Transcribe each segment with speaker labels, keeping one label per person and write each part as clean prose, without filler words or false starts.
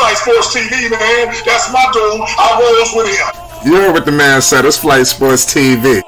Speaker 1: Flight Sports TV, man. That's my dude. I rolls with him.
Speaker 2: You heard what the man said. It's Flight Sports TV.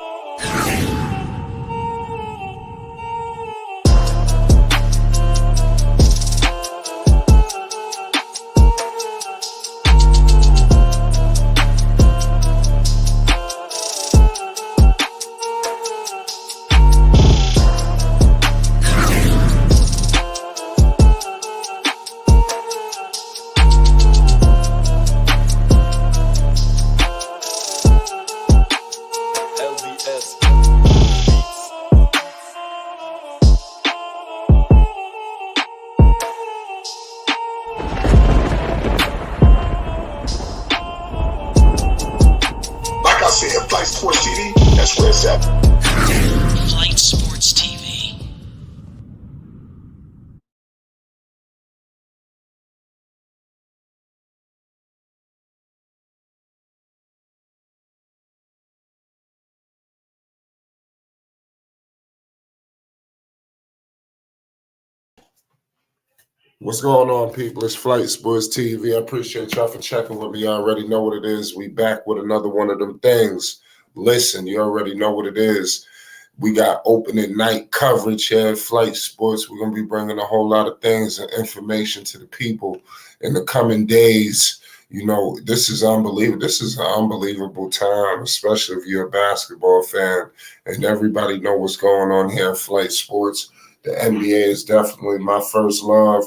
Speaker 1: Flight Sports TV, that's where it's at.
Speaker 3: Flight Sports TV.
Speaker 2: What's going on, people? It's Flight Sports TV. I appreciate y'all for checking with me. You already know what it is. We back with another one of them things. Listen, you already know what it is. We got opening night coverage here at Flight Sports. We're going to be bringing a whole lot of things and information to the people in the coming days. You know, this is unbelievable. This is an unbelievable time, especially if you're a basketball fan and everybody know what's going on here at Flight Sports. The NBA is definitely my first love.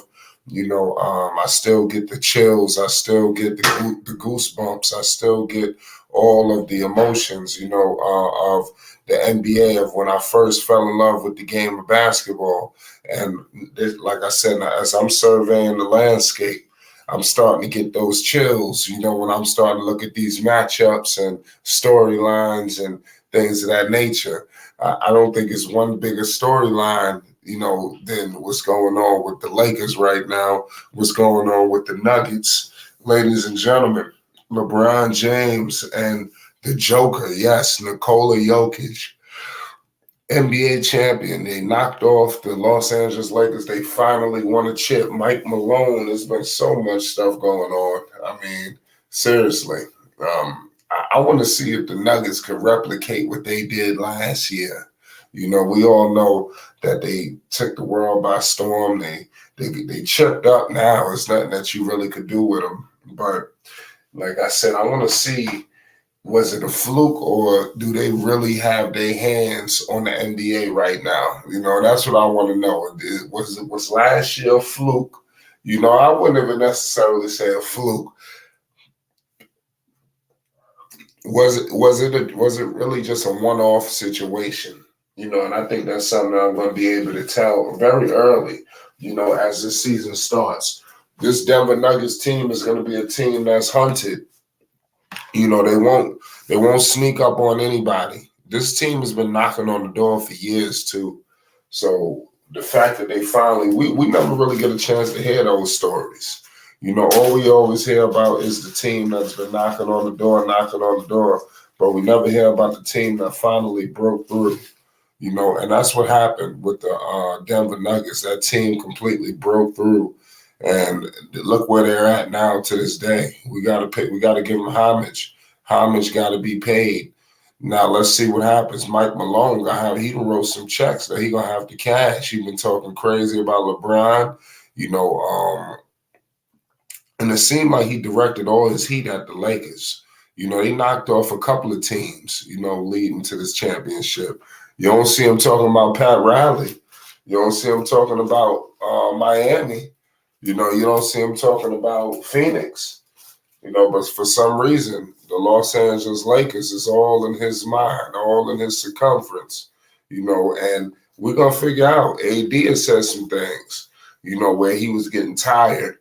Speaker 2: You know, I still get the chills. I still get the goosebumps. I still get all of the emotions, you know, of the NBA, of when I first fell in love with the game of basketball. And like I said, as I'm surveying the landscape, I'm starting to get those chills, you know, when I'm starting to look at these matchups and storylines and things of that nature. I don't think it's one bigger storyline, you know, than what's going on with the Lakers right now, what's going on with the Nuggets. Ladies and gentlemen, LeBron James and the Joker, yes, Nikola Jokic, NBA champion. They knocked off the Los Angeles Lakers. They finally won a chip. Mike Malone, there's been so much stuff going on. I mean, seriously. I want to see if the Nuggets can replicate what they did last year. You know, we all know that they took the world by storm. They chipped up now. It's nothing that you really could do with them. But like I said, I want to see, was it a fluke or do they really have their hands on the NBA right now? You know, that's what I want to know. Was last year a fluke? You know, I wouldn't even necessarily say a fluke. Was it really just a one-off situation? You know, and I think that's something that I'm going to be able to tell very early, you know, as this season starts. This Denver Nuggets team is going to be a team that's hunted. You know, they won't sneak up on anybody. This team has been knocking on the door for years too. So the fact that they finally, we never really get a chance to hear those stories. You know, all we always hear about is the team that's been knocking on the door, but we never hear about the team that finally broke through. You know, and that's what happened with the Denver Nuggets. That team completely broke through, and look where they're at now to this day. We got to give them homage. Homage got to be paid. Now let's see what happens. Mike Malone, he done wrote some checks that he gonna have to cash. He been talking crazy about LeBron, you know, and it seemed like he directed all his heat at the Lakers. You know, he knocked off a couple of teams, you know, leading to this championship. You don't see him talking about Pat Riley. You don't see him talking about Miami. You know, you don't see him talking about Phoenix. You know, but for some reason, the Los Angeles Lakers is all in his mind, all in his circumference. You know, and we're going to figure out. AD has said some things, you know, where he was getting tired.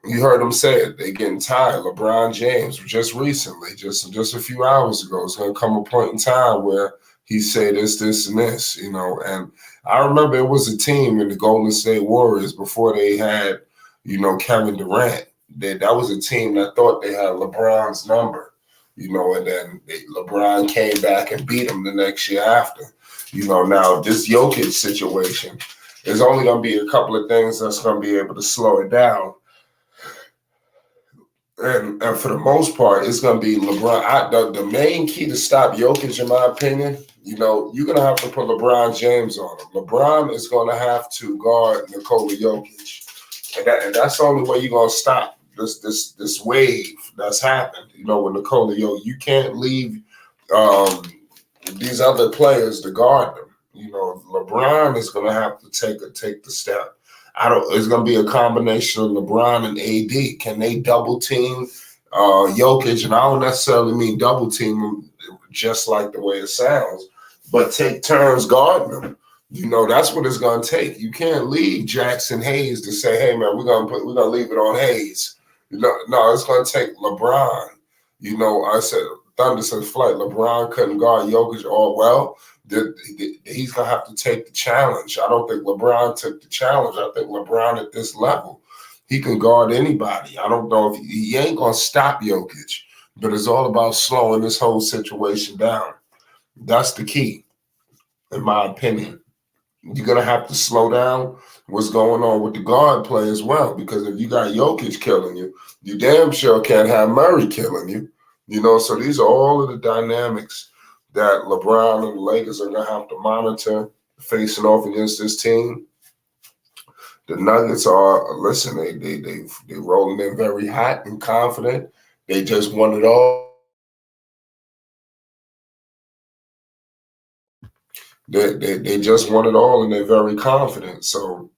Speaker 2: You heard him say it. They getting tired. LeBron James, just recently, just a few hours ago, it's going to come a point in time where he said this, and this, you know. And I remember it was a team in the Golden State Warriors before they had, you know, Kevin Durant. That was a team that thought they had LeBron's number, you know, and then LeBron came back and beat them the next year after. You know, now this Jokic situation is only going to be a couple of things that's going to be able to slow it down. And for the most part, it's going to be LeBron. The main key to stop Jokic, in my opinion, you're going to have to put LeBron James on him. LeBron is going to have to guard Nikola Jokic, and that's the only way you're going to stop this wave that's happened. With Nikola Jokic, you can't leave these other players to guard them. LeBron is going to have to take the step. It's going to be a combination of LeBron and AD. Can they double team Jokic? And I don't necessarily mean double team him just like the way it sounds, but take turns guarding them. That's what it's going to take. You can't leave Jackson Hayes to say, "Hey man, we're gonna leave it on Hayes." No, it's going to take LeBron. I said Thunder said flight. LeBron couldn't guard Jokic all well. He's going to have to take the challenge. I don't think LeBron took the challenge. I think LeBron at this level, he can guard anybody. I don't know if he ain't going to stop Jokic, but it's all about slowing this whole situation down. That's the key, in my opinion. You're going to have to slow down what's going on with the guard play as well, because if you got Jokic killing you, you damn sure can't have Murray killing you. So these are all of the dynamics that LeBron and the Lakers are going to have to monitor facing off against this team. The Nuggets are, listen, they rolling in very hot and confident. They just won it all. They just won it all, and they're very confident. So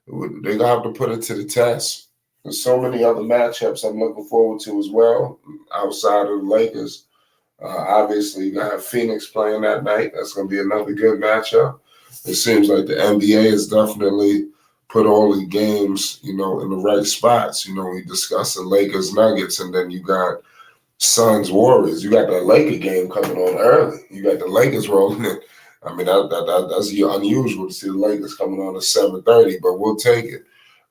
Speaker 2: they're going to have to put it to the test. There's so many other matchups I'm looking forward to as well outside of the Lakers. Obviously, you got Phoenix playing that night. That's going to be another good matchup. It seems like the NBA has definitely put all the games, in the right spots. We discussed the Lakers Nuggets, and then you got Suns Warriors. You got the Laker game coming on early. You got the Lakers rolling in. I mean, that's unusual to see the Lakers coming on at 7:30, but we'll take it.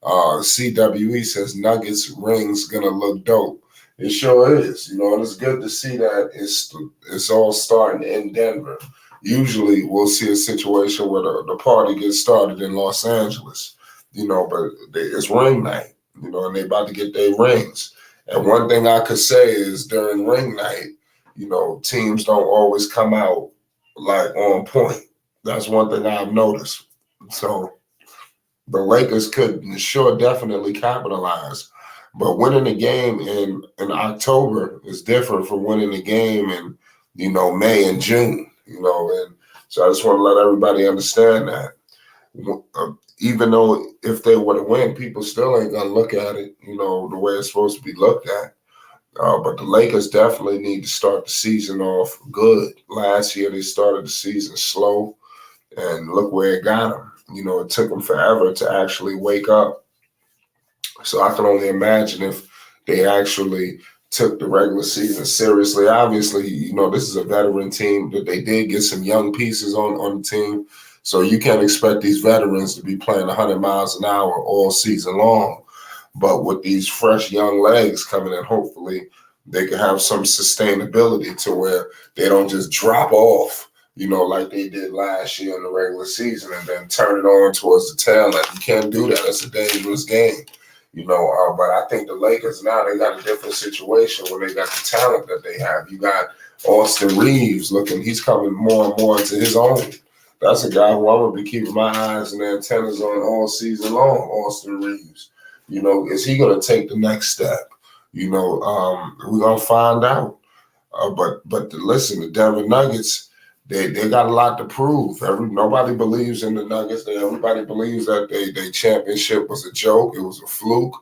Speaker 2: CWE says Nuggets rings gonna look dope. It sure is, and it's good to see that it's all starting in Denver. Usually we'll see a situation where the party gets started in Los Angeles, but it's ring night, and they about to get their rings. And one thing I could say is during ring night, teams don't always come out like on point. That's one thing I've noticed. So the Lakers could sure definitely capitalize. But winning a game in October is different from winning a game in, May and June, and so I just want to let everybody understand that. Even though if they were to win, people still ain't going to look at it, the way it's supposed to be looked at. But the Lakers definitely need to start the season off good. Last year, they started the season slow, and look where it got them. It took them forever to actually wake up. So I can only imagine if they actually took the regular season seriously. Obviously, this is a veteran team, but they did get some young pieces on the team. So you can't expect these veterans to be playing 100 miles an hour all season long. But with these fresh young legs coming in, hopefully they can have some sustainability to where they don't just drop off, like they did last year in the regular season and then turn it on towards the tail end. You can't do that. It's a dangerous game. But I think the Lakers now, they got a different situation where they got the talent that they have. You got Austin Reeves he's coming more and more into his own. That's a guy who I'm going to be keeping my eyes and antennas on all season long, Austin Reeves. Is he going to take the next step? We're going to find out. But listen, the Denver Nuggets, they got a lot to prove. Nobody believes in the Nuggets. Everybody believes that their championship was a joke. It was a fluke.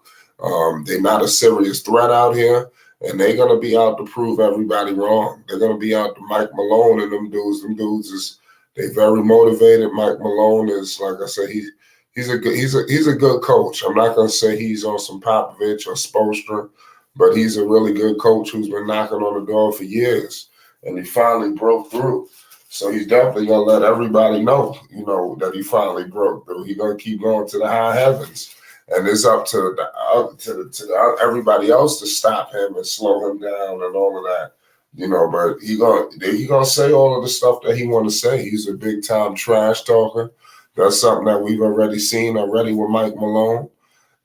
Speaker 2: They're not a serious threat out here, and they're going to be out to prove everybody wrong. They're going to be out to Mike Malone and them dudes. Them dudes they very motivated. Mike Malone is, like I said, he's a good coach. I'm not going to say he's on some Popovich or Spoelstra, but he's a really good coach who's been knocking on the door for years, and he finally broke through. So he's definitely going to let everybody know, that he finally broke through. He's going to keep going to the high heavens. And it's up to everybody else to stop him and slow him down and all of that. But he gonna say all of the stuff that he want to say. He's a big-time trash talker. That's something that we've already seen with Mike Malone.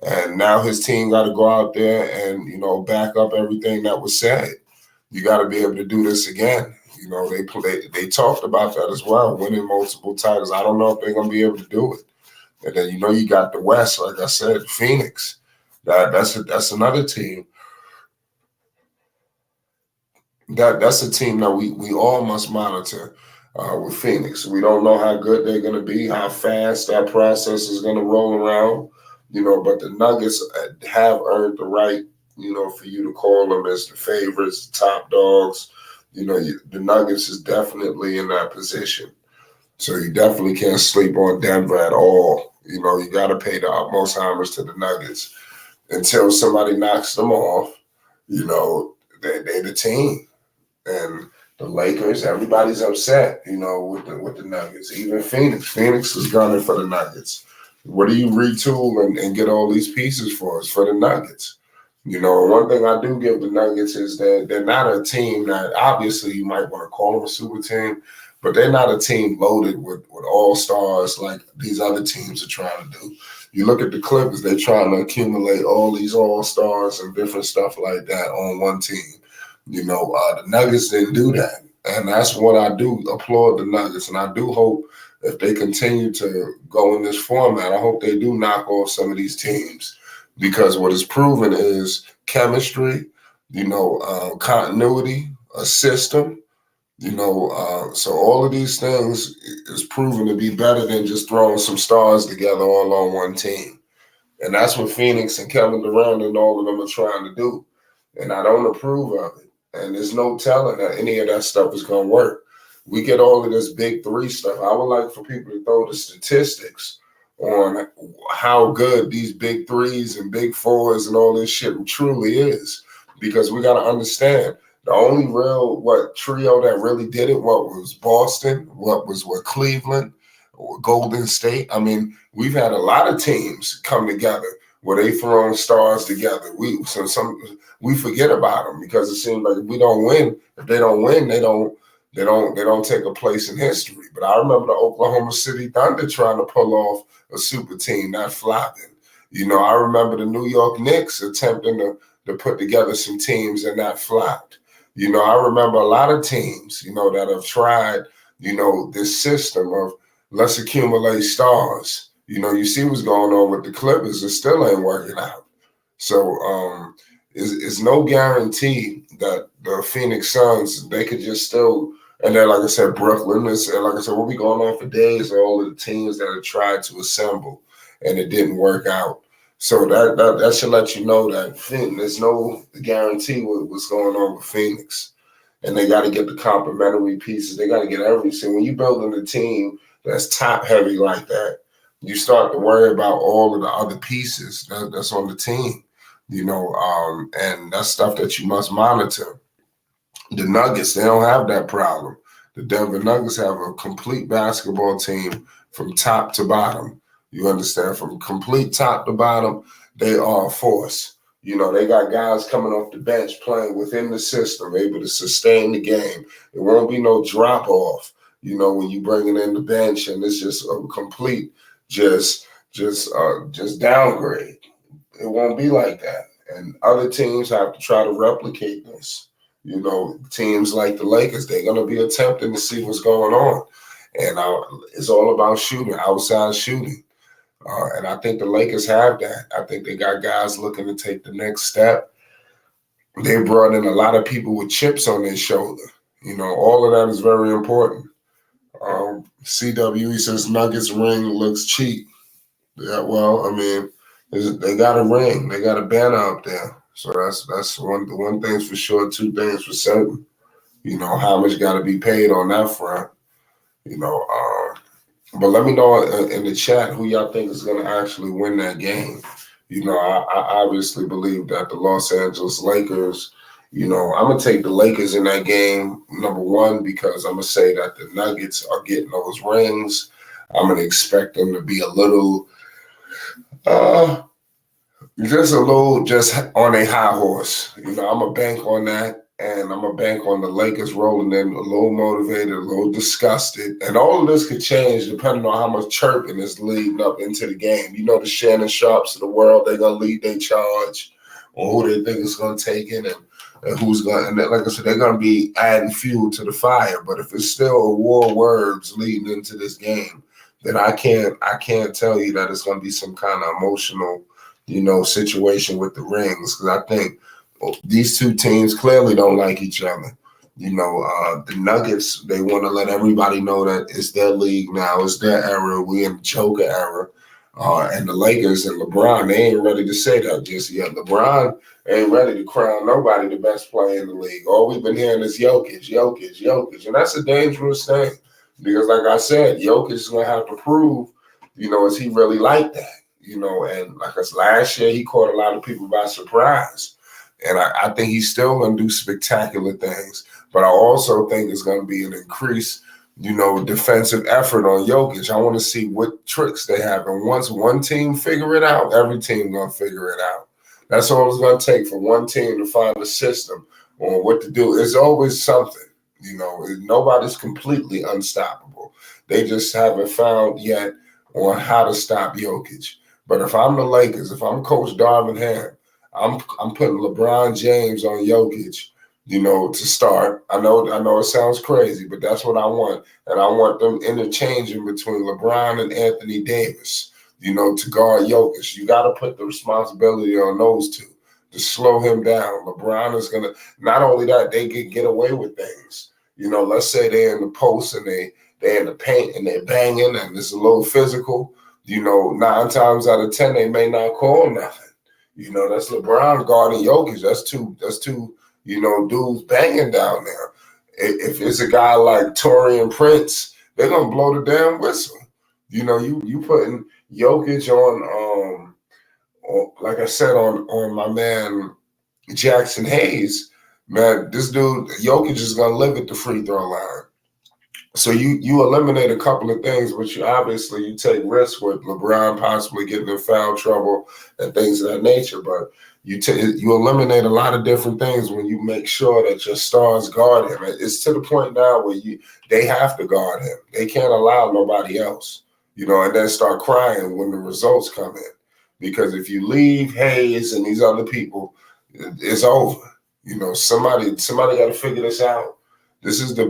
Speaker 2: And now his team got to go out there and, back up everything that was said. You got to be able to do this again. They talked about that as well, winning multiple titles. I don't know if they're going to be able to do it. And then, you got the West, like I said, Phoenix. That's another team. That's a team that we all must monitor with Phoenix. We don't know how good they're going to be, how fast that process is going to roll around, but the Nuggets have earned the right, for you to call them as the favorites, the top dogs. The Nuggets is definitely in that position. So you definitely can't sleep on Denver at all. You got to pay the utmost homage to the Nuggets. Until somebody knocks them off, they're the team. And the Lakers, everybody's upset, with the Nuggets. Even Phoenix. Phoenix is gunning for the Nuggets. What do you retool and get all these pieces for? It's for the Nuggets. One thing I do give the Nuggets is that they're not a team that, obviously you might want to call them a super team, but they're not a team loaded with all-stars like these other teams are trying to do. You look at the Clippers, they're trying to accumulate all these all-stars and different stuff like that on one team. The Nuggets didn't do that. And that's what I do applaud the Nuggets. And I do hope if they continue to go in this format, I hope they do knock off some of these teams. Because what is proven is chemistry, continuity, a system, so all of these things is proven to be better than just throwing some stars together all on one team. And that's what Phoenix and Kevin Durant and all of them are trying to do. And I don't approve of it. And there's no telling that any of that stuff is going to work. We get all of this big three stuff. I would like for people to throw the statistics on how good these big threes and big fours and all this shit truly is. Because we got to understand, the only real trio that really did it, what was Boston, what Cleveland, or Golden State. I mean, we've had a lot of teams come together where they throwing stars together. We forget about them because it seems like if we don't win, if they don't win, they don't take a place in history. But I remember the Oklahoma City Thunder trying to pull off a super team, not flopping. I remember the New York Knicks attempting to put together some teams and not flopped. I remember a lot of teams, that have tried, this system of let's accumulate stars. You see what's going on with the Clippers. It still ain't working out. So it's no guarantee that the Phoenix Suns, they could just still, and then, like I said, Brooklyn, like I said, we'll be going on for days of all of the teams that have tried to assemble and it didn't work out. So that should let you know that there's no guarantee what's going on with Phoenix. And they got to get the complementary pieces. They got to get everything. When you're building a team that's top heavy like that, you start to worry about all of the other pieces that's on the team, and that's stuff that you must monitor. The Nuggets, they don't have that problem. The Denver Nuggets have a complete basketball team from top to bottom. You understand? From complete top to bottom, they are a force. They got guys coming off the bench playing within the system, able to sustain the game. There won't be no drop off, when you bring it in the bench and it's just a complete just downgrade. It won't be like that. And other teams have to try to replicate this. Teams like the Lakers, they're going to be attempting to see what's going on. And it's all about shooting, outside shooting. And I think the Lakers have that. I think they got guys looking to take the next step. They brought in a lot of people with chips on their shoulder. All of that is very important. CWE says Nuggets ring looks cheap. Yeah, well, I mean, they got a ring. They got a banner up there. So that's one thing's for sure, two things for certain. How much got to be paid on that front. But let me know in the chat who y'all think is going to actually win that game. I obviously believe that the Los Angeles Lakers, I'm going to take the Lakers in that game, number one, because I'm going to say that the Nuggets are getting those rings. I'm going to expect them to be a little, just on a high horse. I'm going to bank on that. and I'm going to bank on the Lakers rolling in a little motivated, a little disgusted. And all of this could change depending on how much chirping is leading up into the game. You know, the Shannon Sharps of the world, they're going to lead their charge on who they think is going to take it and who's going to, and like I said, they're going to be adding fuel to the fire. But if it's still a war of words leading into this game, then I can't tell you that it's going to be some kind of emotional, situation with the rings. Because I think these two teams clearly don't like each other. The Nuggets, they want to let everybody know that it's their league now, it's their era, we in the Joker era. And the Lakers and LeBron, they ain't ready to say that just yet. LeBron ain't ready to crown nobody the best player in the league. All we've been hearing is Jokic. And that's a dangerous thing because, like I said, Jokic is going to have to prove, is he really like that? And like us last year, he caught a lot of people by surprise. And I think he's still going to do spectacular things. But I also think it's going to be an increase, defensive effort on Jokic. I want to see what tricks they have. And once one team figure it out, every team going to figure it out. That's all it's going to take for one team to find a system on what to do. It's always something. Nobody's completely unstoppable. They just haven't found yet on how to stop Jokic. But if I'm the Lakers, if I'm Coach Darvin Ham, I'm putting LeBron James on Jokic, to start. I know it sounds crazy, but that's what I want. And I want them interchanging between LeBron and Anthony Davis, to guard Jokic. You got to put the responsibility on those two to slow him down. LeBron is going to, not only that, they can get away with things. Let's say they're in the post and they're in the paint and they're banging and it's a little physical. 9 times out of 10, they may not call nothing. That's LeBron guarding Jokic. That's two, dudes banging down there. If it's a guy like Torian Prince, they're gonna blow the damn whistle. You putting Jokic on like I said, on my man Jackson Hayes, man, this dude, Jokic is gonna live at the free throw line. So you eliminate a couple of things, but you take risks with LeBron possibly getting in foul trouble and things of that nature. But you eliminate a lot of different things when you make sure that your stars guard him. It's to the point now where they have to guard him. They can't allow nobody else, and then start crying when the results come in. Because if you leave Hayes and these other people, it's over. Somebody got to figure this out. This is the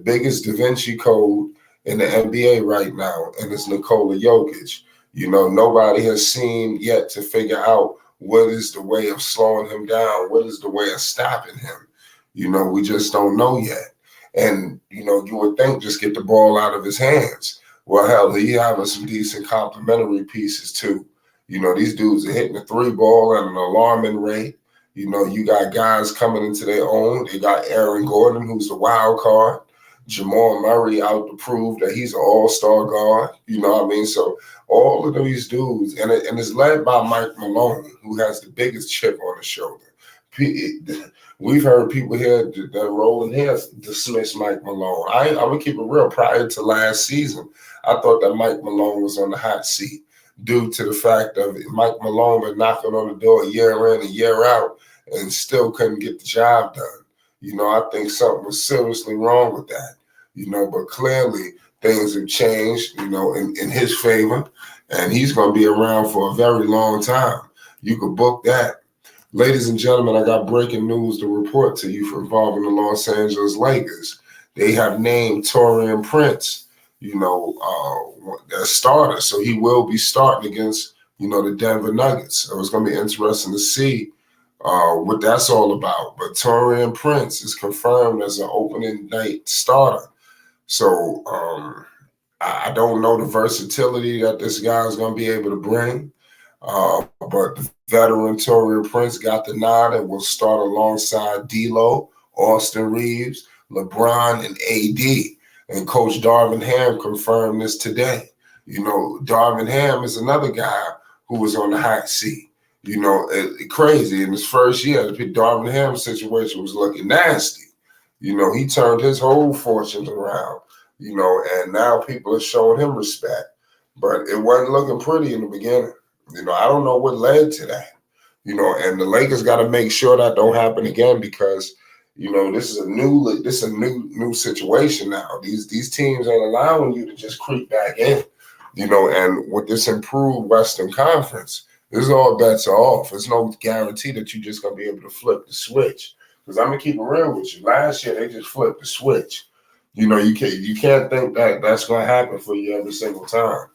Speaker 2: biggest Da Vinci Code in the NBA right now, and it's Nikola Jokic. Nobody has seen yet to figure out what is the way of slowing him down, what is the way of stopping him. We just don't know yet. And, you would think just get the ball out of his hands. Well, hell, he having some decent complementary pieces too. These dudes are hitting the 3 ball at an alarming rate. You got guys coming into their own. They got Aaron Gordon, who's the wild card. Jamal Murray out to prove that he's an all-star guard. You know what I mean? So all of these dudes, and it's led by Mike Malone, who has the biggest chip on his shoulder. We've heard people here that rolling here dismiss Mike Malone. I'm going to keep it real. Prior to last season, I thought that Mike Malone was on the hot seat due to the fact of Mike Malone been knocking on the door year in and year out and still couldn't get the job done. I think something was seriously wrong with that, but clearly things have changed, in his favor, and he's going to be around for a very long time. You could book that. Ladies and gentlemen, I got breaking news to report to you involving the Los Angeles Lakers. They have named Torian Prince, their starter. So he will be starting against, the Denver Nuggets. So it's going to be interesting to see what that's all about. But Torian Prince is confirmed as an opening night starter. So I don't know the versatility that this guy is going to be able to bring. But the veteran Torian Prince got the nod and will start alongside D'Lo, Austin Reeves, LeBron, and AD. And Coach Darvin Ham confirmed this today. Darvin Ham is another guy who was on the hot seat. Crazy. In his first year, the Darvin Ham situation was looking nasty. He turned his whole fortunes around, and now people are showing him respect. But it wasn't looking pretty in the beginning. I don't know what led to that. And the Lakers got to make sure that don't happen again because You know, this is a new situation now. These teams ain't allowing you to just creep back in. You know, and with this improved Western Conference, this is all bets are off. There's no guarantee that you're just gonna be able to flip the switch. Because I'm gonna keep it real with you. Last year they just flipped the switch. You know, you can't think that that's gonna happen for you every single time.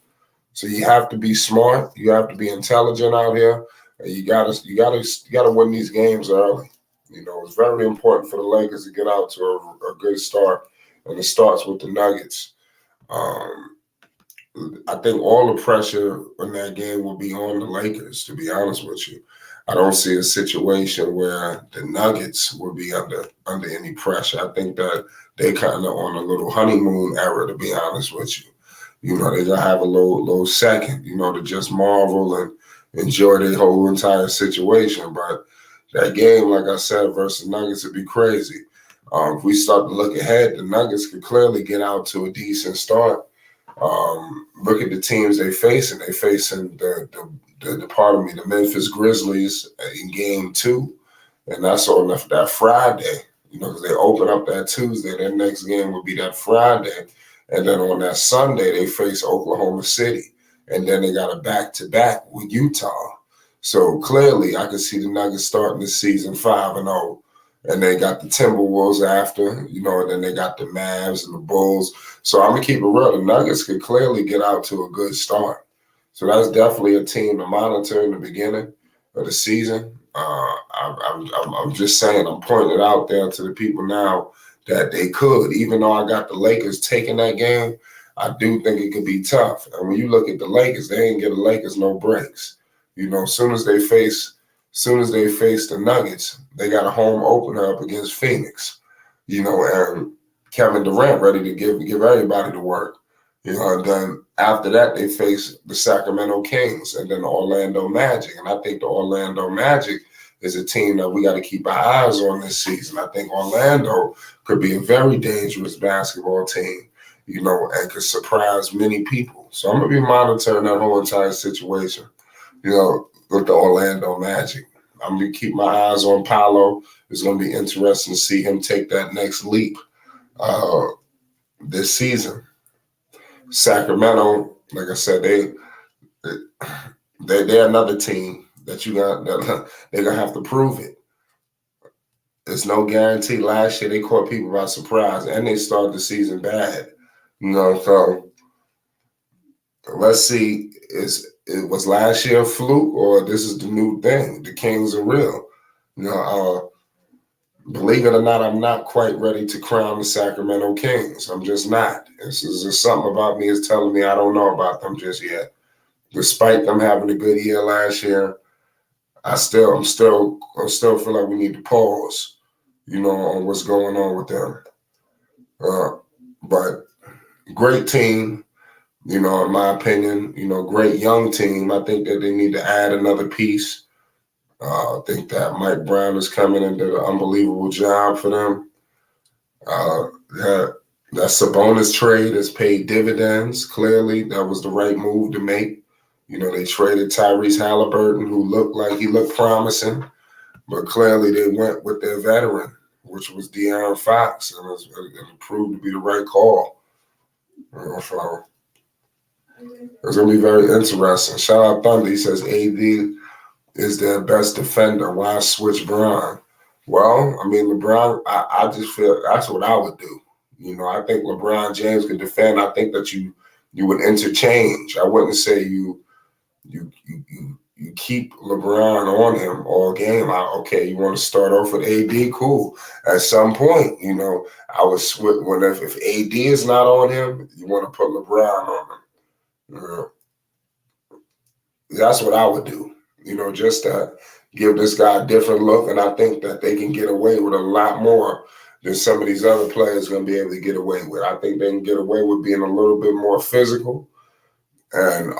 Speaker 2: So you have to be smart. You have to be intelligent out here. And you gotta win these games early. You know, it's very important for the Lakers to get out to a good start, and it starts with the Nuggets. Um, I think all the pressure in that game will be on the Lakers, to be honest with you. I don't see a situation where the Nuggets will be under any pressure. I think that they kind of on a little honeymoon era, to be honest with you. You know, they're gonna have a little second, you know, to just marvel and enjoy their whole entire situation. But that game, like I said, versus Nuggets would be crazy. If we start to look ahead, the Nuggets could clearly get out to a decent start. Look at the teams they facing. They facing the Memphis Grizzlies in Game 2, and that's on that Friday. You know, because they open up that Tuesday. Their next game will be that Friday, and then on that Sunday they face Oklahoma City, and then they got a back-to-back with Utah. So clearly, I could see the Nuggets starting the season 5-0. And they got the Timberwolves after, you know, and then they got the Mavs and the Bulls. So I'm going to keep it real. The Nuggets could clearly get out to a good start. So that's definitely a team to monitor in the beginning of the season. I'm just saying, I'm pointing it out there to the people now that they could. Even though I got the Lakers taking that game, I do think it could be tough. And when you look at the Lakers, they ain't give the Lakers no breaks. You know, as soon as they face the Nuggets, they got a home opener up against Phoenix. You know, and Kevin Durant ready to give everybody the work. You know, and then after that they face the Sacramento Kings and then the Orlando Magic. And I think the Orlando Magic is a team that we got to keep our eyes on this season. I think Orlando could be a very dangerous basketball team, you know, and could surprise many people. So I'm gonna be monitoring that whole entire situation, you know, with the Orlando Magic. I'm going to keep my eyes on Paolo. It's going to be interesting to see him take that next leap this season. Sacramento, like I said, they're another team that they're going to have to prove it. There's no guarantee. Last year, they caught people by surprise, and they started the season bad. You know, so let's see. Was last year a fluke, or this is the new thing? The Kings are real. You know, believe it or not, I'm not quite ready to crown the Sacramento Kings. I'm just not. This is just something about me is telling me I don't know about them just yet. Despite them having a good year last year, I still feel like we need to pause, you know, on what's going on with them. But great team. You know, in my opinion, you know, great young team. I think that they need to add another piece. I think that Mike Brown is coming and did an unbelievable job for them. That Sabonis trade has paid dividends. Clearly, that was the right move to make. You know, they traded Tyrese Halliburton, who looked promising, but clearly they went with their veteran, which was De'Aaron Fox, and it proved to be the right call. So it's going to be very interesting. Shout out Thunder. He says AD is their best defender. Why switch Bron? Well, I mean, LeBron, I just feel that's what I would do. You know, I think LeBron James can defend. I think that you would interchange. I wouldn't say you keep LeBron on him all game. Okay, you want to start off with AD? Cool. At some point, you know, I would switch. If AD is not on him, you want to put LeBron on him. That's what I would do, you know, just to give this guy a different look. And I think that they can get away with a lot more than some of these other players going to be able to get away with. I think they can get away with being a little bit more physical and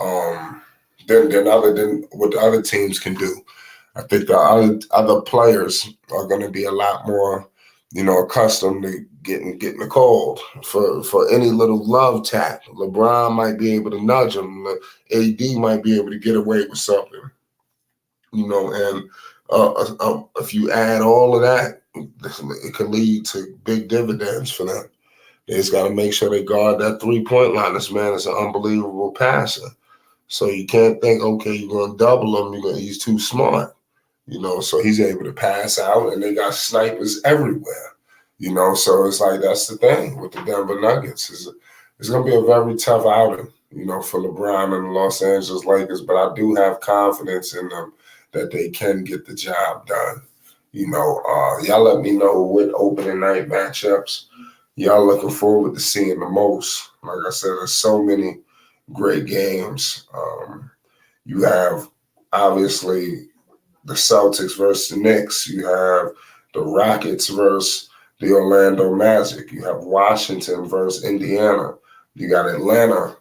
Speaker 2: than what the other teams can do. I think the other players are going to be a lot more, you know, accustomed to getting the cold for any little love tap. LeBron might be able to nudge him. AD might be able to get away with something, you know. And if you add all of that, it could lead to big dividends for them. They just got to make sure they guard that 3-point line. This man is an unbelievable passer. So you can't think, okay, you're going to double him. He's too smart. So he's able to pass out, and they got snipers everywhere. So it's like that's the thing with the Denver Nuggets. It's going to be a very tough outing, for LeBron and the Los Angeles Lakers, but I do have confidence in them that they can get the job done. Y'all let me know what opening night matchups y'all looking forward to seeing the most. Like I said, there's so many great games. You have, obviously, the Celtics versus the Knicks. You have the Rockets versus the Orlando Magic. You have Washington versus Indiana. You got Atlanta,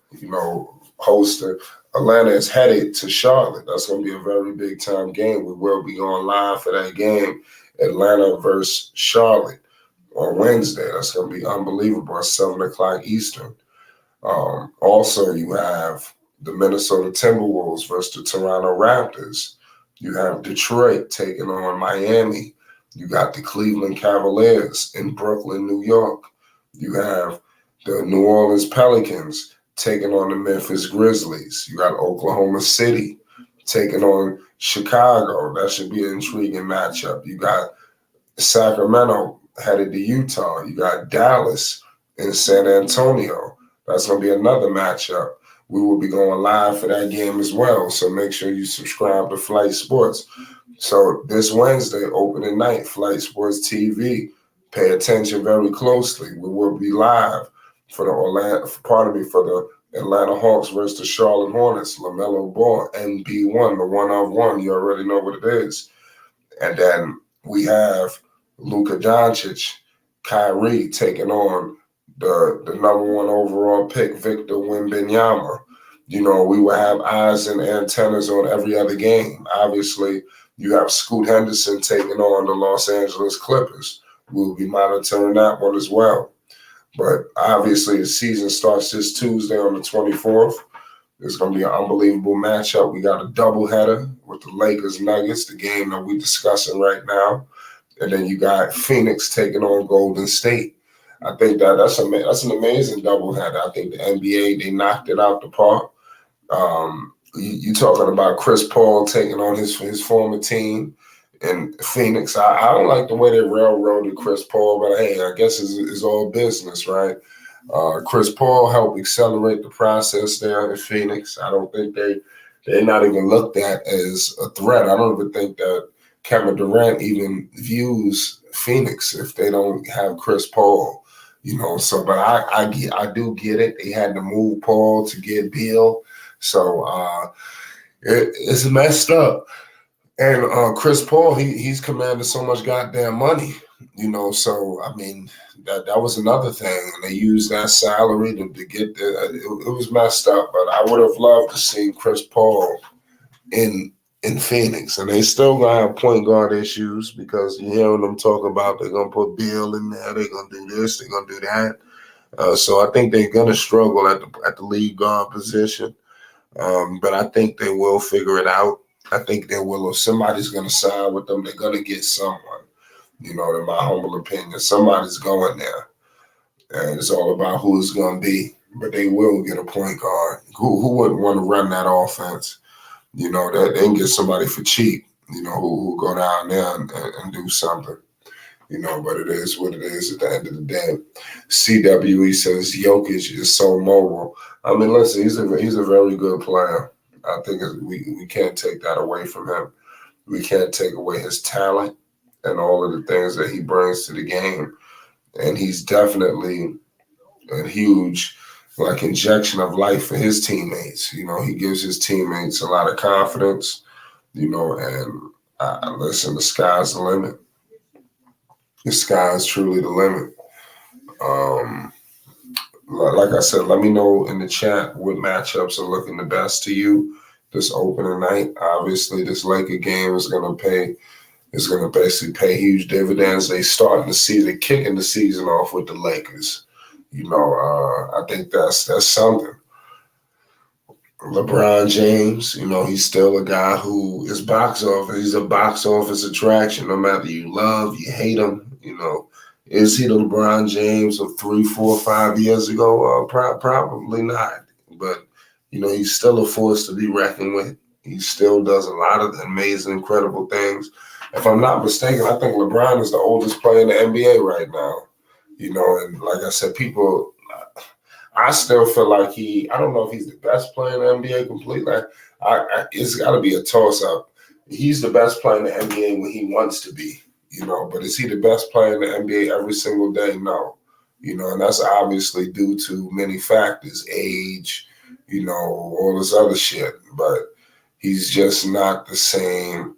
Speaker 2: hosting. Atlanta is headed to Charlotte. That's going to be a very big time game. We will be going live for that game, Atlanta versus Charlotte, on Wednesday. That's going to be unbelievable at 7 o'clock Eastern. Also, you have the Minnesota Timberwolves versus the Toronto Raptors. You have Detroit taking on Miami. You got the Cleveland Cavaliers in Brooklyn, New York. You have the New Orleans Pelicans taking on the Memphis Grizzlies. You got Oklahoma City taking on Chicago. That should be an intriguing matchup. You got Sacramento headed to Utah. You got Dallas in San Antonio. That's going to be another matchup. We will be going live for that game as well. So make sure you subscribe to Flight Sports. So this Wednesday, opening night, Flight Sports TV. Pay attention very closely. We will be live for the Atlanta Hawks versus the Charlotte Hornets. LaMelo Ball, NB1, the one of one. You already know what it is. And then we have Luka Doncic, Kyrie taking on the number one overall pick, Victor Wembanyama. We will have eyes and antennas on every other game. Obviously, you have Scoot Henderson taking on the Los Angeles Clippers. We'll be monitoring that one as well. But obviously, the season starts this Tuesday on the 24th. It's going to be an unbelievable matchup. We got a doubleheader with the Lakers Nuggets, the game that we're discussing right now. And then you got Phoenix taking on Golden State. I think that's an amazing doubleheader. I think the NBA, they knocked it out the park. You talking about Chris Paul taking on his former team in Phoenix. I don't like the way they railroaded Chris Paul, but hey, I guess it's all business, right? Chris Paul helped accelerate the process there in Phoenix. I don't think they're not even looked at as a threat. I don't even think that Kevin Durant even views Phoenix if they don't have Chris Paul. So but I do get it. They had to move Paul to get Beal. So it's messed up. And Chris Paul, he's commanded so much goddamn money, So I mean, that was another thing, and they used that salary to get there. It was messed up, but I would have loved to see Chris Paul in Phoenix, and they still gonna have point guard issues because you hearing them talk about they're gonna put Beal in there, they're gonna do this, they're gonna do that. So I think they're gonna struggle at the lead guard position, but I think they will figure it out. I think they will. If somebody's going to sign with them, they're going to get someone. In my humble opinion, somebody's going there. And it's all about who it's going to be. But they will get a point guard. Who wouldn't want to run that offense? That they can get somebody for cheap, who go down there and do something. But it is what it is at the end of the day. CWE says Jokic is so mobile. I mean, listen, he's a very good player. I think we can't take that away from him. We can't take away his talent and all of the things that he brings to the game. And he's definitely a huge injection of life for his teammates. He gives his teammates a lot of confidence, and listen, the sky's the limit. The sky is truly the limit. Like I said, let me know in the chat what matchups are looking the best to you this opening night. Obviously, this Laker game is going to basically pay huge dividends. They kicking the season off with the Lakers. I think that's something. LeBron James, he's still a guy who is box office. He's a box office attraction, no matter you love, you hate him. Is he the LeBron James of 3, 4, 5 years ago? Probably not. But, he's still a force to be reckoned with. He still does a lot of amazing, incredible things. If I'm not mistaken, I think LeBron is the oldest player in the NBA right now. And like I said, I still feel like I don't know if he's the best player in the NBA completely. It's got to be a toss-up. He's the best player in the NBA when he wants to be, but is he the best player in the NBA every single day? No. And that's obviously due to many factors, age, all this other shit. But he's just not the same.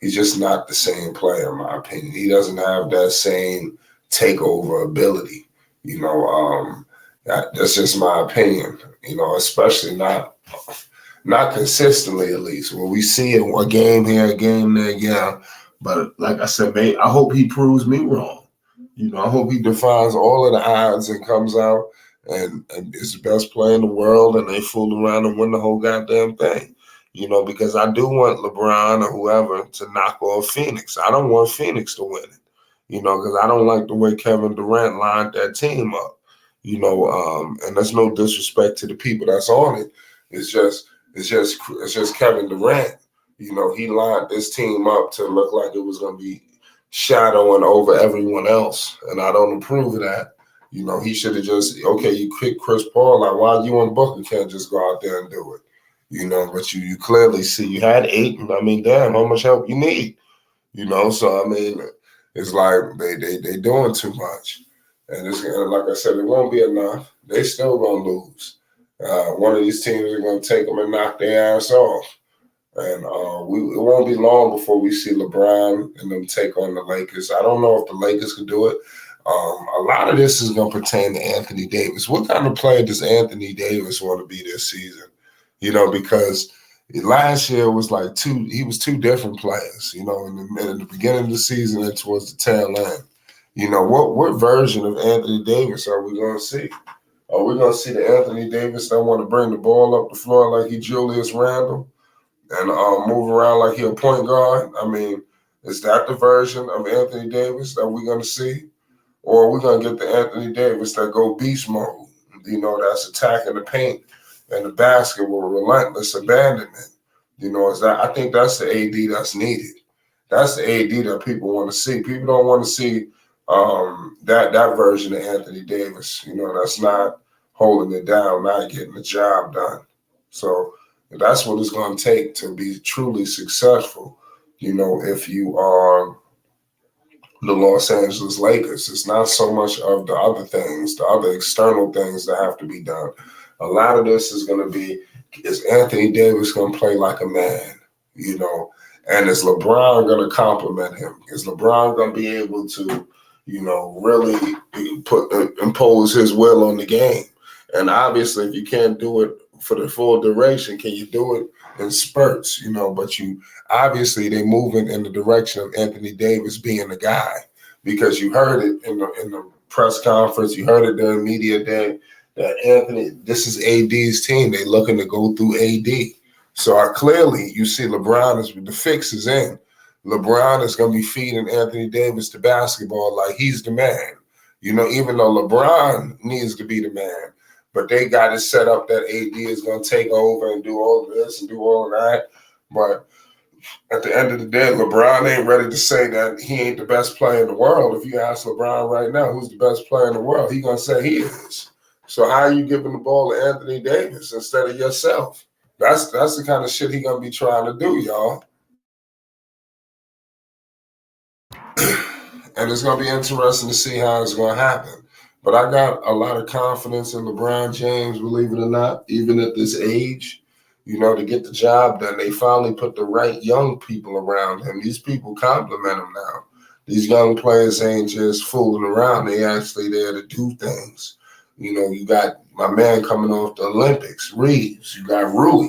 Speaker 2: He's just not the same player, in my opinion. He doesn't have that same takeover ability, That's just my opinion, especially not consistently, at least. When we see it, a game here, a game there, yeah. But like I said, mate, I hope he proves me wrong. I hope he defies all of the odds and comes out and is the best player in the world and they fool around and win the whole goddamn thing. Because I do want LeBron or whoever to knock off Phoenix. I don't want Phoenix to win it, because I don't like the way Kevin Durant lined that team up. And there's no disrespect to the people that's on it. It's just Kevin Durant. He lined this team up to look like it was going to be shadowing over everyone else, and I don't approve of that. He should have just, you kick Chris Paul out. Why you and Booker can't just go out there and do it? But you clearly see you had 8. I mean, damn, how much help you need? So I mean, it's like they doing too much. And it's like I said, it won't be enough. They still gonna lose. One of these teams are gonna take them and knock their ass off. And it won't be long before we see LeBron and them take on the Lakers. I don't know if the Lakers could do it. A lot of this is gonna pertain to Anthony Davis. What kind of player does Anthony Davis want to be this season? Because last year was like he was 2 different players, in the beginning of the season and towards the tail end. What version of Anthony Davis are we going to see? Are we going to see the Anthony Davis that want to bring the ball up the floor like he Julius Randle and move around like he a point guard? I mean, is that the version of Anthony Davis that we're going to see? Or are we going to get the Anthony Davis that go beast mode, that's attacking the paint and the basket with relentless abandonment? I think that's the AD that's needed. That's the AD that people want to see. People don't want to see that version of Anthony Davis, that's not holding it down, not getting the job done. So that's what it's going to take to be truly successful. If you are the Los Angeles Lakers, it's not so much of the other things, the other external things that have to be done. A lot of this is going to be, is Anthony Davis going to play like a man, and is LeBron going to compliment him? Is LeBron going to be able to, really impose his will on the game? And obviously, if you can't do it for the full duration, can you do it in spurts? But obviously they're moving in the direction of Anthony Davis being the guy, because you heard it in the press conference, you heard it during media day that this is AD's team. They're looking to go through AD. So clearly you see the fix is in. LeBron is going to be feeding Anthony Davis the basketball like he's the man. Even though LeBron needs to be the man, but they got it set up that AD is going to take over and do all of this and do all of that. But at the end of the day, LeBron ain't ready to say that he ain't the best player in the world. If you ask LeBron right now who's the best player in the world, he's going to say he is. So how are you giving the ball to Anthony Davis instead of yourself? That's the kind of shit he's going to be trying to do, y'all. And it's going to be interesting to see how it's going to happen. But I got a lot of confidence in LeBron James, believe it or not, even at this age, to get the job done. They finally put the right young people around him. These people compliment him now. These young players ain't just fooling around. They actually there to do things. You got my man coming off the Olympics, Reeves. You got Rui.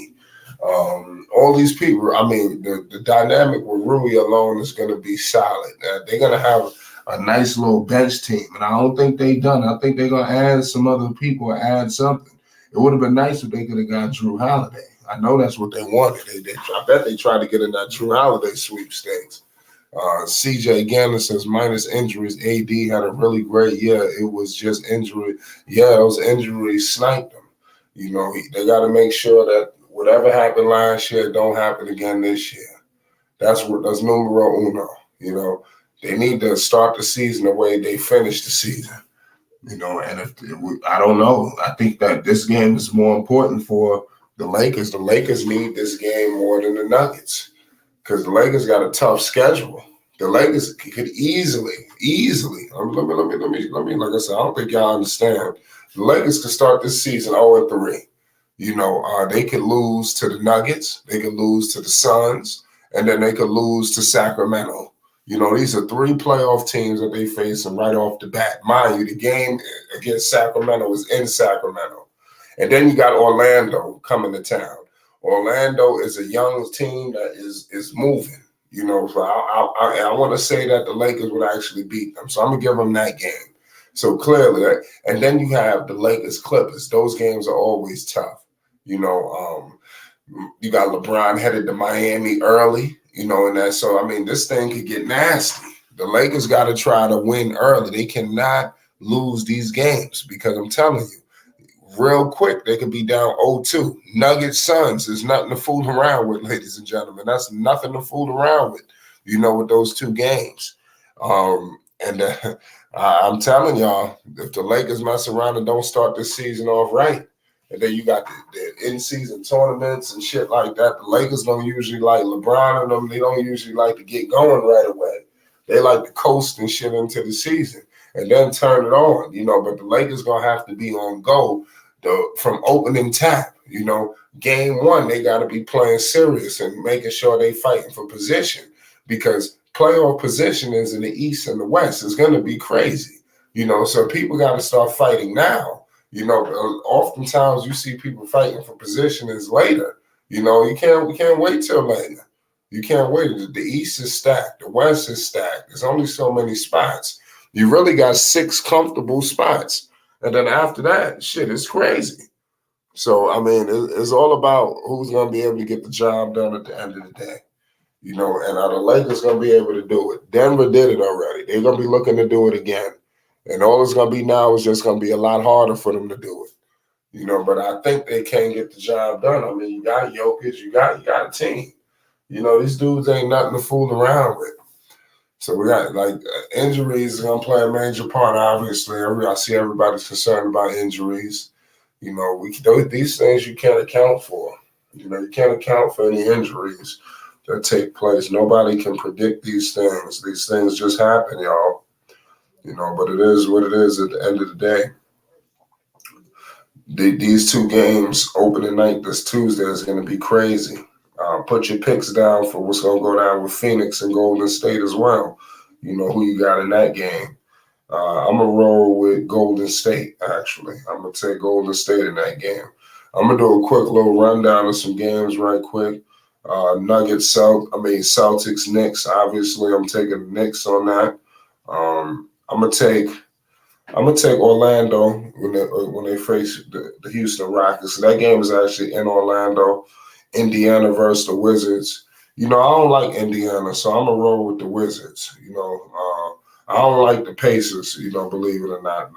Speaker 2: All these people, I mean, the dynamic with Rui alone is going to be solid. They're going to have a nice little bench team, and I don't think they've done it. I think they're going to add some other people, add something. It would have been nice if they could have got Drew Holiday. I know that's what they wanted. I bet they tried to get in that Drew Holiday sweepstakes. CJ Gannon says minus injuries, AD had a really great year. It was just injury. Yeah, those injuries sniped him. You know, they got to make sure that whatever happened last year don't happen again this year. That's numero uno. You know, they need to start the season the way they finished the season. You know, and I don't know. I think that this game is more important for the Lakers. The Lakers need this game more than the Nuggets because the Lakers got a tough schedule. The Lakers could easily. Let me. Like I said, I don't think y'all understand. The Lakers could start this season 0-3. You know, they could lose to the Nuggets, they could lose to the Suns, and then they could lose to Sacramento. You know, these are 3 playoff teams that they facing right off the bat. Mind you, the game against Sacramento is in Sacramento. And then you got Orlando coming to town. Orlando is a young team that is moving. You know, so I want to say that the Lakers would actually beat them. So I'm going to give them that game. So clearly, and then you have the Lakers Clippers. Those games are always tough. You know, you got LeBron headed to Miami early, you know, and that. So, I mean, this thing could get nasty. The Lakers got to try to win early. They cannot lose these games because I'm telling you, real quick, they could be down 0-2. Nuggets Suns is nothing to fool around with, ladies and gentlemen. That's nothing to fool around with, you know, with those 2 games. I'm telling y'all, if the Lakers mess around and don't start this season off right, and then you got the in-season tournaments and shit like that, the Lakers don't usually like LeBron and them. They don't usually like to get going right away. They like to coast and shit into the season and then turn it on, you know. But the Lakers going to have to be on go from opening tap, you know. Game 1, they got to be playing serious and making sure they fighting for position because playoff position is in the East and the West. It's going to be crazy, you know. So people got to start fighting now. You know, oftentimes you see people fighting for position is later. You know, we can't wait till later. You can't wait. The East is stacked. The West is stacked. There's only so many spots. You really got 6 comfortable spots. And then after that, shit, it's crazy. So, I mean, it's all about who's going to be able to get the job done at the end of the day. You know, and are the Lakers going to be able to do it? Denver did it already. They're going to be looking to do it again. And all it's going to be now is just going to be a lot harder for them to do it. You know, but I think they can get the job done. I mean, you got Jokic, you got a team. You know, these dudes ain't nothing to fool around with. So we got, like, injuries are going to play a major part, obviously. I see everybody's concerned about injuries. You know, these things you can't account for. You know, you can't account for any injuries that take place. Nobody can predict these things. These things just happen, y'all. You know, but it is what it is at the end of the day. These 2 games, opening night this Tuesday, is going to be crazy. Put your picks down for what's going to go down with Phoenix and Golden State as well. You know who you got in that game. I'm going to roll with Golden State, actually. I'm going to take Golden State in that game. I'm going to do a quick little rundown of some games right quick. Celtics, Knicks. Obviously, I'm taking the Knicks on that. I'm gonna take Orlando when they face the Houston Rockets. So that game is actually in Orlando. Indiana versus the Wizards. You know, I don't like Indiana, so I'm gonna roll with the Wizards. You know, I don't like the Pacers. You know, believe it or not.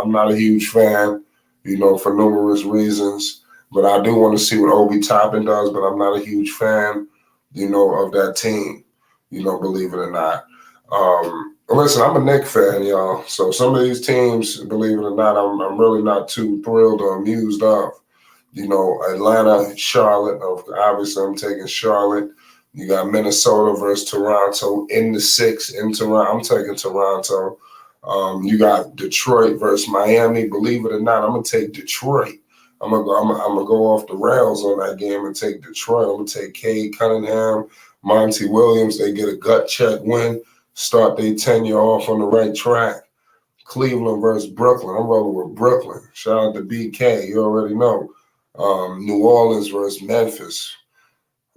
Speaker 2: I'm not a huge fan. You know, for numerous reasons. But I do want to see what Obi Toppin does. But I'm not a huge fan. You know, of that team. You know, believe it or not. Listen, I'm a Knicks fan, y'all. So some of these teams, believe it or not, I'm really not too thrilled or amused of. You know, Atlanta, Charlotte. Obviously, I'm taking Charlotte. You got Minnesota versus Toronto in the 6 in Toronto. I'm taking Toronto. You got Detroit versus Miami. Believe it or not, I'm gonna take Detroit. I'm gonna go off the rails on that game and take Detroit. I'm gonna take Cade Cunningham, Monty Williams. They get a gut check win. Start their tenure off on the right track. Cleveland versus Brooklyn. I'm rolling with Brooklyn. Shout out to BK. You already know. New Orleans versus Memphis.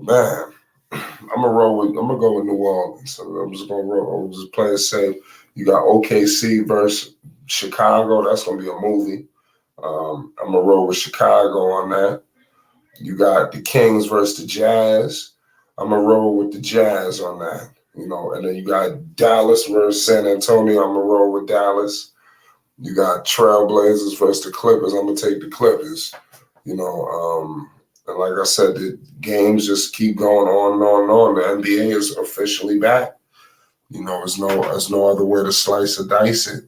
Speaker 2: Man, I'm gonna go with New Orleans. So I'm just gonna roll. I'm just play it safe. You got OKC versus Chicago. That's gonna be a movie. I'm going to roll with Chicago on that. You got the Kings versus the Jazz. I'm going to roll with the Jazz on that. And then you got Dallas versus San Antonio. I'm going to roll with Dallas. You got Trailblazers versus the Clippers. I'm going to take the Clippers. And like I said, the games just keep going on and on and on. The NBA is officially back. There's no other way to slice or dice it.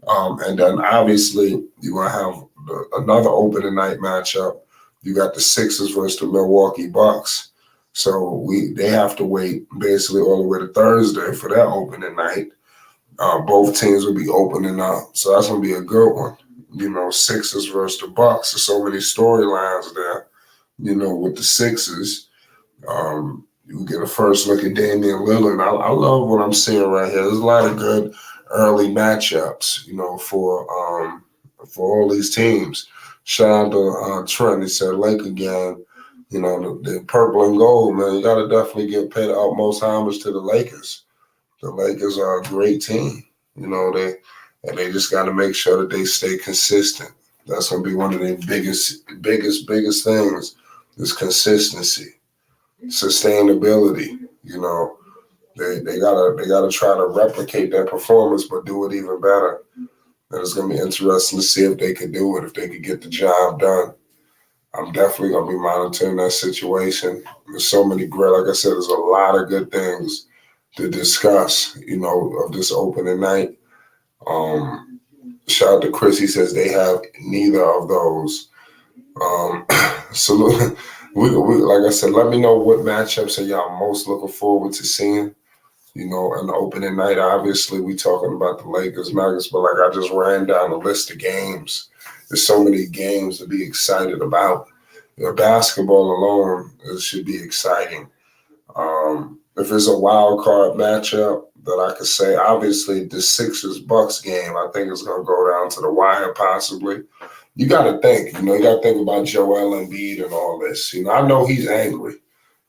Speaker 2: And then obviously you're gonna have another opening night matchup. You got the Sixers versus the Milwaukee Bucks. So they have to wait basically all the way to Thursday for that opening night. Both teams will be opening up, so that's gonna be a good one. Sixers versus the Bucks. There's so many storylines there. With the Sixers, you get a first look at Damian Lillard. I love what I'm seeing right here. There's a lot of good early matchups, for all these teams. Shout out to Trent. He said Laker game. The purple and gold, man. You got to definitely give pay the utmost homage to the Lakers. The Lakers are a great team. They just got to make sure that they stay consistent. That's going to be one of their biggest things is consistency, sustainability. They gotta try to replicate that performance, but do it even better. And it's gonna be interesting to see if they can do it, if they can get the job done. I'm definitely gonna be monitoring that situation. There's so many great, like I said, there's a lot of good things to discuss, of this opening night. Shout out to Chris. He says they have neither of those. So we like I said, let me know what matchups are y'all most looking forward to seeing. In the opening night, obviously we talking about the Lakers, Nuggets, but like I just ran down a list of games. There's so many games to be excited about. Basketball alone should be exciting. If it's a wild card matchup that I could say, obviously the Sixers-Bucks game, I think is going to go down to the wire possibly. You got to think, you got to think about Joel Embiid and all this. I know he's angry,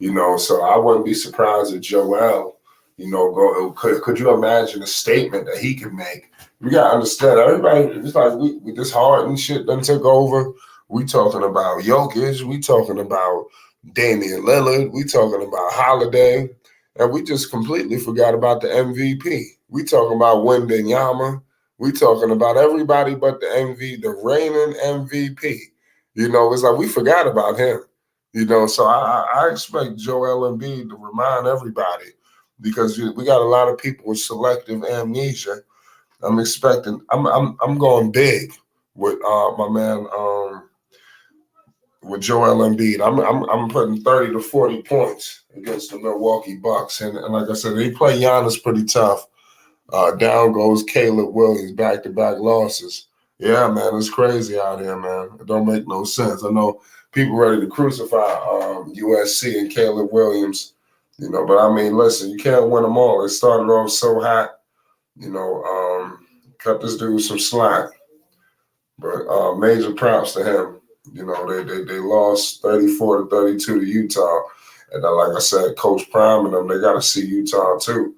Speaker 2: so I wouldn't be surprised if Joel, go. Could you imagine a statement that he could make? We got to understand, everybody, it's like we this Harden shit done took over. We talking about Jokic, we talking about Damian Lillard, we talking about Holiday, and we just completely forgot about the MVP. We talking about Wembanyama. We talking about everybody but the reigning MVP. It's like we forgot about him. So I expect Joel Embiid to remind everybody because we got a lot of people with selective amnesia. I'm going big with my man with Joel Embiid. I'm putting 30 to 40 points against the Milwaukee Bucks, and like I said, they play Giannis pretty tough. Down goes Caleb Williams, back-to-back losses. Yeah, man, it's crazy out here, man. It don't make no sense. I know people ready to crucify USC and Caleb Williams, but I mean, listen, you can't win them all. It started off so hot, cut this dude some slack. But major props to him. They lost 34-32 to Utah. And like I said, Coach Prime and them, they got to see Utah too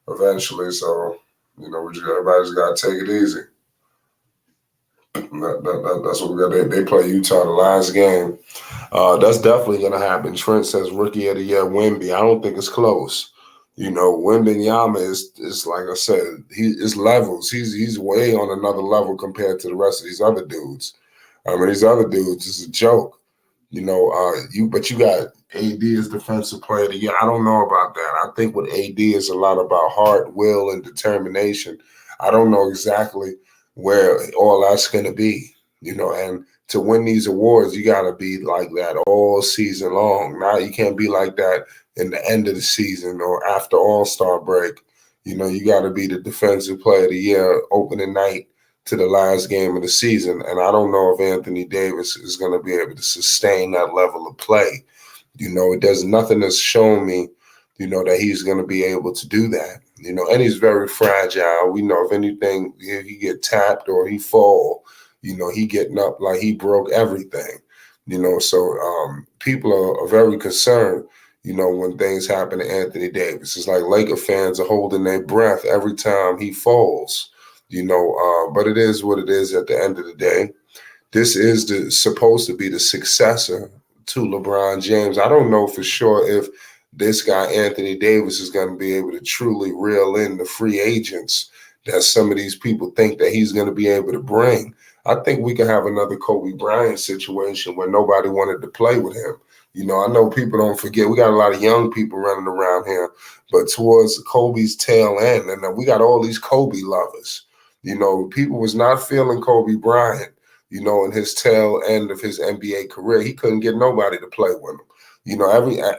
Speaker 2: eventually. So, everybody's got to take it easy. That's what we got. They play Utah the last game. That's definitely going to happen. Trent says Rookie of the Year Wemby. I don't think it's close. Wembanyama is like I said, his levels. He's way on another level compared to the rest of these other dudes. I mean, these other dudes is a joke. But you got AD as Defensive Player of the Year. I don't know about that. I think with AD is a lot about heart, will, and determination. I don't know exactly where all that's going to be, and to win these awards, you got to be like that all season long. Now you can't be like that in the end of the season or after All-Star break. You got to be the Defensive Player of the Year opening night to the last game of the season. And I don't know if Anthony Davis is going to be able to sustain that level of play. There's nothing that's shown me, that he's going to be able to do that. And he's very fragile. We know if anything, if he get tapped or he fall, he getting up like he broke everything. So people are very concerned, when things happen to Anthony Davis. It's like Laker fans are holding their breath every time he falls. But it is what it is at the end of the day. this is supposed to be the successor to LeBron James. I don't know for sure if this guy, Anthony Davis, is going to be able to truly reel in the free agents that some of these people think that he's going to be able to bring. I think we could have another Kobe Bryant situation where nobody wanted to play with him. You know, I know people don't forget, we got a lot of young people running around here, but towards Kobe's tail end, and we got all these Kobe lovers. You know, people was not feeling Kobe Bryant, you know, in his tail end of his NBA career. He couldn't get nobody to play with him. You know,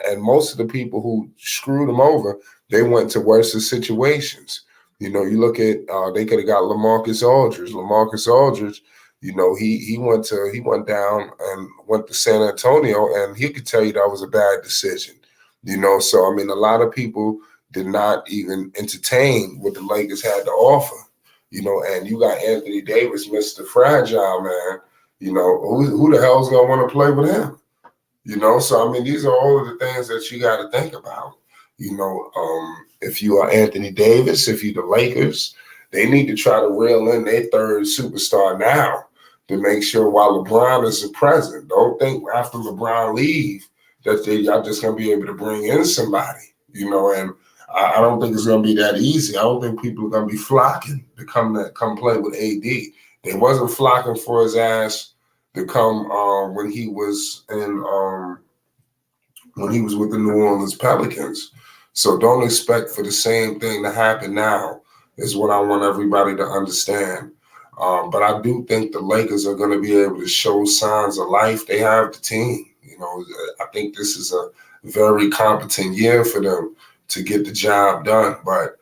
Speaker 2: and most of the people who screwed him over, they went to worse situations. You know, you look at they could have got LaMarcus Aldridge. LaMarcus Aldridge, you know, he went down and went to San Antonio, and he could tell you that was a bad decision. You know, so I mean, a lot of people did not even entertain what the Lakers had to offer. You know, and you got Anthony Davis, Mr. Fragile, man. You know, who the hell's gonna want to play with him? You know, so I mean, these are all of the things that you got to think about. You know, if you are Anthony Davis, if you're the Lakers, they need to try to reel in their third superstar now to make sure while LeBron is the president. Don't think after LeBron leave that y'all just going to be able to bring in somebody, you know, and I don't think it's going to be that easy. I don't think people are going to be flocking to come play with AD. They wasn't flocking for his ass to come when he was with the New Orleans Pelicans. So don't expect for the same thing to happen now is what I want everybody to understand. But I do think the Lakers are going to be able to show signs of life. They have the team. You know, I think this is a very competent year for them to get the job done. But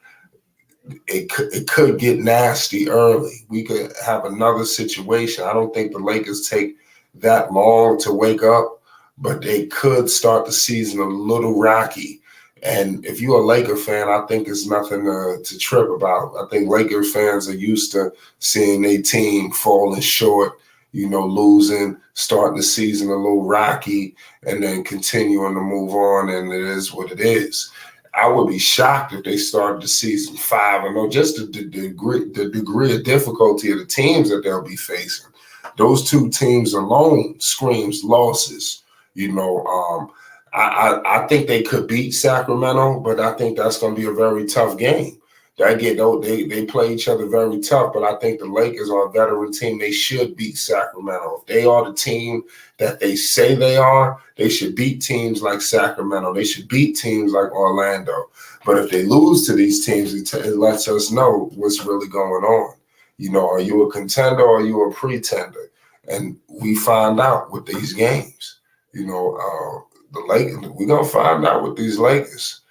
Speaker 2: it could get nasty early. We could have another situation. I don't think the Lakers take that long to wake up, but they could start the season a little rocky. And if you're a Laker fan, I think it's nothing to trip about. I think Laker fans are used to seeing their team falling short, you know, losing, starting the season a little rocky, and then continuing to move on, and it is what it is. I would be shocked if they started the season 5-0, just the degree of difficulty of the teams that they'll be facing. Those two teams alone screams losses. You know, I think they could beat Sacramento, but I think that's going to be a very tough game. They play each other very tough, but I think the Lakers are a veteran team. They should beat Sacramento. If they are the team that they say they are, they should beat teams like Sacramento. They should beat teams like Orlando. But if they lose to these teams, it lets us know what's really going on. You know, are you a contender or are you a pretender? And we find out with these games. You know, the Lakers, we're going to find out with these Lakers.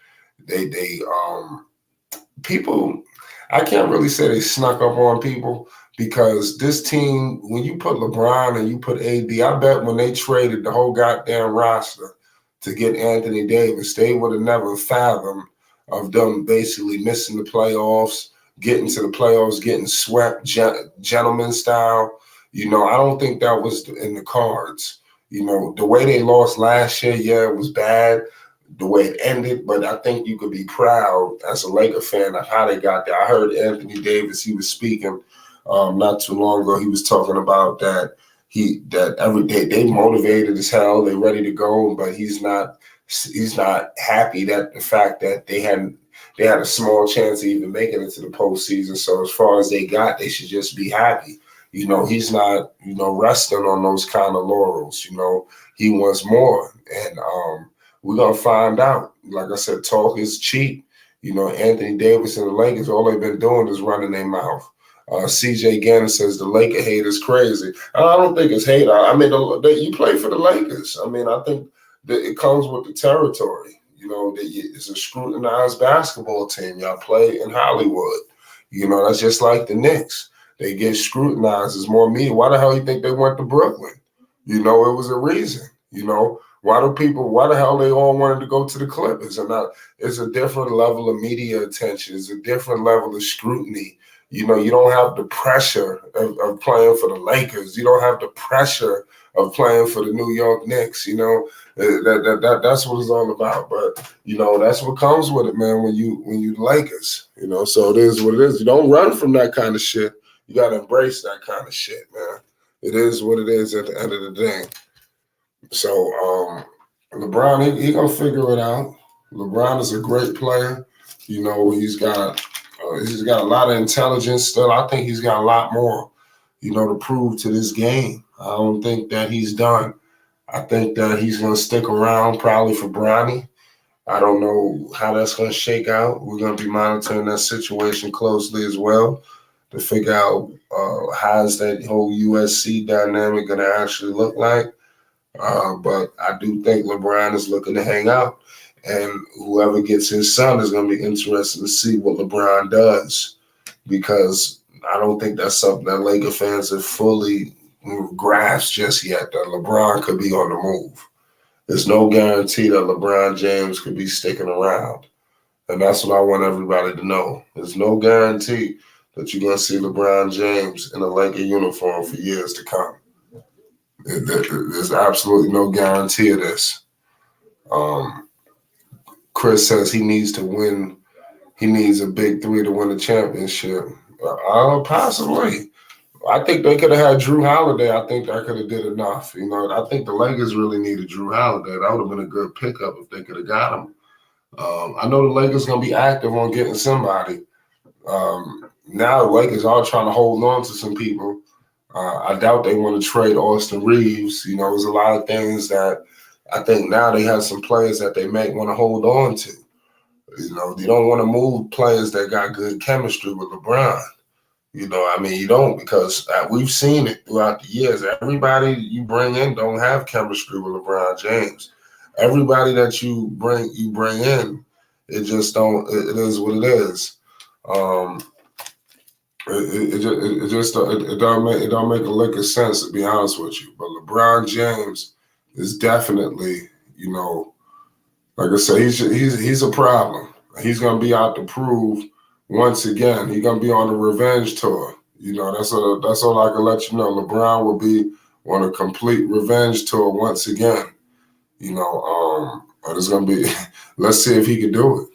Speaker 2: People, I can't really say they snuck up on people because this team, when you put LeBron and you put AD, I bet when they traded the whole goddamn roster to get Anthony Davis, they would have never fathomed of them basically missing the playoffs, getting to the playoffs, getting swept, gentleman style. You know, I don't think that was in the cards. You know, the way they lost last year, yeah, it was bad. The way it ended, but I think you could be proud as a Laker fan of how they got there. I heard Anthony Davis, he was speaking not too long ago. He was talking about that every day they motivated as hell, they ready to go, but he's not happy that the fact that they had a small chance of even making it to the postseason. So as far as they got, they should just be happy. You know, he's not, you know, resting on those kind of laurels. You know, he wants more, and we're going to find out. Like I said, talk is cheap. You know, Anthony Davis and the Lakers, all they've been doing is running their mouth. CJ Gannon says the Laker hate is crazy. I don't think it's hate. I mean, you play for the Lakers. I mean, I think that it comes with the territory. You know, it's a scrutinized basketball team. Y'all play in Hollywood. You know, that's just like the Knicks. They get scrutinized. There's more media. Why the hell you think they went to Brooklyn? You know, it was a reason. You know, why the hell they all wanted to go to the Clippers? And it's a different level of media attention. It's a different level of scrutiny. You know, you don't have the pressure of playing for the Lakers. You don't have the pressure of playing for the New York Knicks. You know, that's what it's all about. But, you know, that's what comes with it, man, when you the Lakers. You know, so it is what it is. You don't run from that kind of shit. You got to embrace that kind of shit, man. It is what it is at the end of the day. So LeBron, he gonna figure it out. LeBron is a great player. You know, he's got a lot of intelligence still. I think he's got a lot more, to prove to this game. I don't think that he's done. I think that he's gonna stick around probably for Bronny. I don't know how that's gonna shake out. We're gonna be monitoring that situation closely as well to figure out how's that whole USC dynamic gonna actually look like. But I do think LeBron is looking to hang out, and whoever gets his son is going to be interested to see what LeBron does, because I don't think that's something that Laker fans have fully grasped just yet, that LeBron could be on the move. There's no guarantee that LeBron James could be sticking around, and that's what I want everybody to know. There's no guarantee that you're going to see LeBron James in a Laker uniform for years to come. There's absolutely no guarantee of this. Chris says he needs to win. He needs a big three to win the championship. Possibly. I think they could have had Drew Holiday. I think that could have did enough. I think the Lakers really needed Drew Holiday. That would have been a good pickup if they could have got him. I know the Lakers going to be active on getting somebody. Now the Lakers are trying to hold on to some people. I doubt they want to trade Austin Reeves. There's a lot of things that I think now they have some players that they may want to hold on to. You don't want to move players that got good chemistry with LeBron. You don't, because we've seen it throughout the years. Everybody you bring in don't have chemistry with LeBron James. Everybody that you bring in, it just don't. It is what it is. It don't make a lick of sense, to be honest with you. But LeBron James is definitely, like I say, he's a problem. He's gonna be out to prove once again. He's gonna be on the revenge tour. That's all I can let you know. LeBron will be on a complete revenge tour once again. But it's gonna be. Let's see if he can do it.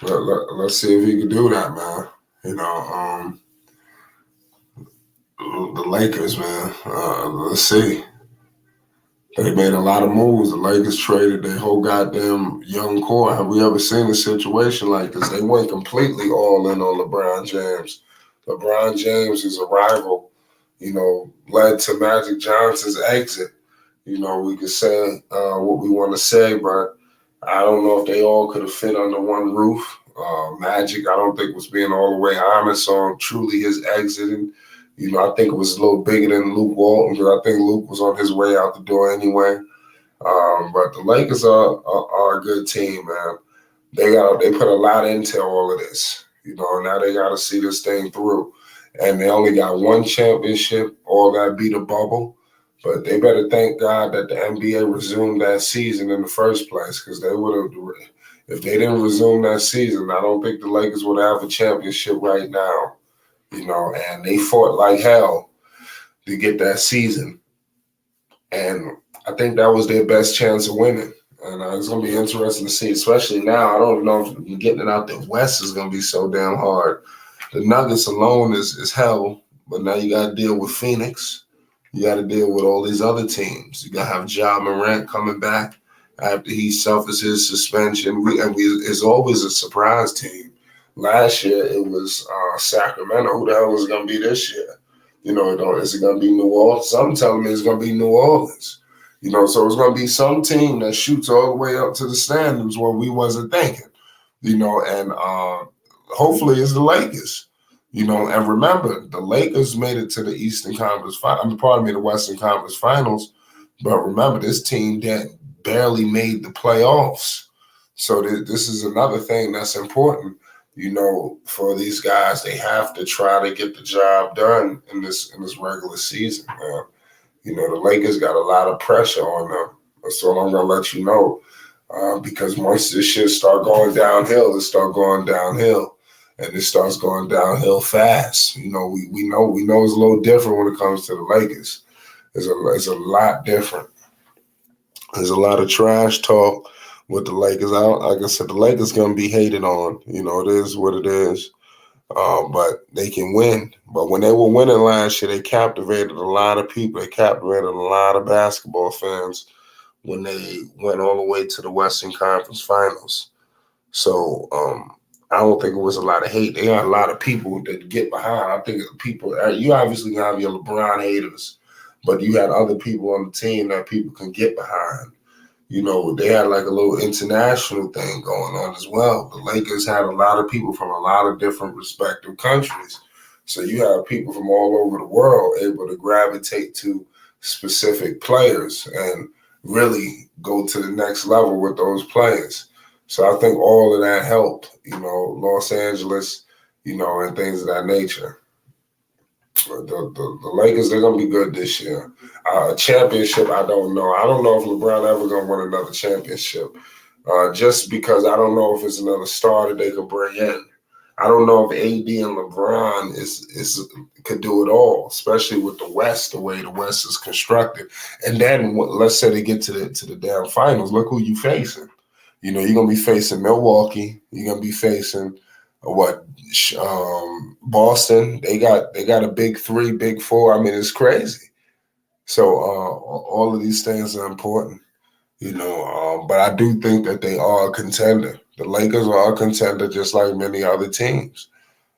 Speaker 2: Let's see if he can do that, man. The Lakers, man. Let's see. They made a lot of moves. The Lakers traded their whole goddamn young core. Have we ever seen a situation like this? They went completely all in on LeBron James. LeBron James' arrival, led to Magic Johnson's exit. We could say what we want to say, but I don't know if they all could have fit under one roof. Magic, I don't think, was being all the way honest on truly his exiting. I think it was a little bigger than Luke Walton, because I think Luke was on his way out the door anyway. But the Lakers are a good team, man. They put a lot into all of this. Now they got to see this thing through. And they only got one championship. All that beat a bubble. But they better thank God that the NBA resumed that season in the first place, because they would have. If they didn't resume that season, I don't think the Lakers would have a championship right now. And they fought like hell to get that season. And I think that was their best chance of winning. And it's going to be interesting to see, especially now. I don't know if getting it out the West is going to be so damn hard. The Nuggets alone is hell, but now you got to deal with Phoenix. You got to deal with all these other teams. You got to have Ja Morant coming back after he suffers his suspension. It's always a surprise team. Last year, it was Sacramento. Who the hell is it going to be this year? Is it going to be New Orleans? Some telling me it's going to be New Orleans. So it's going to be some team that shoots all the way up to the standings where we wasn't thinking. And hopefully it's the Lakers. And remember, the Lakers made it to the Eastern Conference the Western Conference Finals. But remember, this team that barely made the playoffs. So this is another thing that's important. For these guys, they have to try to get the job done in this regular season, man. The Lakers got a lot of pressure on them. That's all I'm gonna let you know. Because once this shit start going downhill, and it starts going downhill fast. We know it's a little different when it comes to the Lakers. It's a lot different. There's a lot of trash talk with the Lakers. Like I said, the Lakers gonna be hated on. It is what it is. but they can win. But when they were winning last year, they captivated a lot of people. They captivated a lot of basketball fans when they went all the way to the Western Conference Finals. So I don't think it was a lot of hate. They had a lot of people that get behind. I think people, you obviously have your LeBron haters, but you had other people on the team that people can get behind. You know, they had like a little international thing going on as well. The Lakers had a lot of people from a lot of different respective countries. So you have people from all over the world able to gravitate to specific players and really go to the next level with those players. So I think all of that helped, you know, Los Angeles, you know, and things of that nature. The Lakers, they're gonna be good this year. Championship, I don't know. I don't know if LeBron ever gonna win another championship. Just because I don't know if it's another star that they could bring in. I don't know if AD and LeBron is could do it all, especially with the West, the way the West is constructed. And then let's say they get to the damn finals. Look who you facing. You know, you're gonna be facing Milwaukee. You're gonna be facing what Boston. They got a big three, big four. I mean, it's crazy. So all of these things are important, you know. But I do think that they are a contender. The Lakers are a contender, just like many other teams.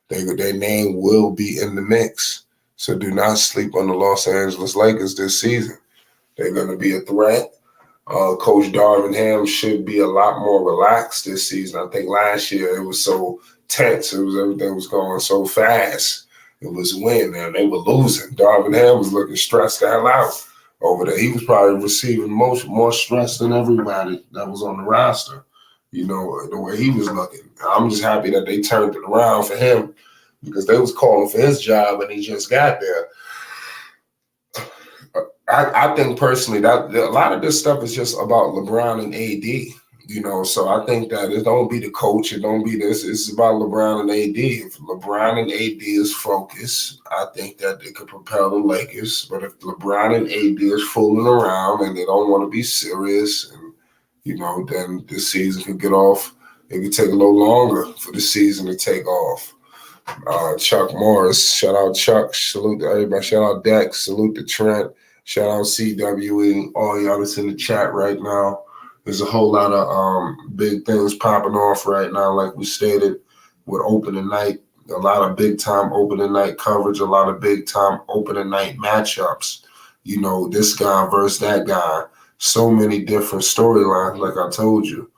Speaker 2: Their name will be in the mix. So do not sleep on the Los Angeles Lakers this season. They're going to be a threat. Coach Darvin Ham should be a lot more relaxed this season. I think last year it was so tense. Everything was going so fast. It was win, and they were losing. Darvin Ham was looking stressed the hell out over there. He was probably receiving more stress than everybody that was on the roster. You know, the way he was looking. I'm just happy that they turned it around for him because they was calling for his job and he just got there. I think personally that a lot of this stuff is just about LeBron and AD, you know. So I think that it don't be the coach, it don't be this. It's about LeBron and AD. If LeBron and AD is focused, I think that they could propel the Lakers. But if LeBron and AD is fooling around and they don't want to be serious, and you know, then this season could get off. It could take a little longer for the season to take off. Chuck Morris, shout out Chuck, salute to everybody, shout out Dex, salute to Trent. Shout out CWE, all y'all that's in the chat right now. There's a whole lot of big things popping off right now, like we stated, with opening night. A lot of big-time opening night coverage, a lot of big-time opening night matchups. You know, this guy versus that guy. So many different storylines, like I told you.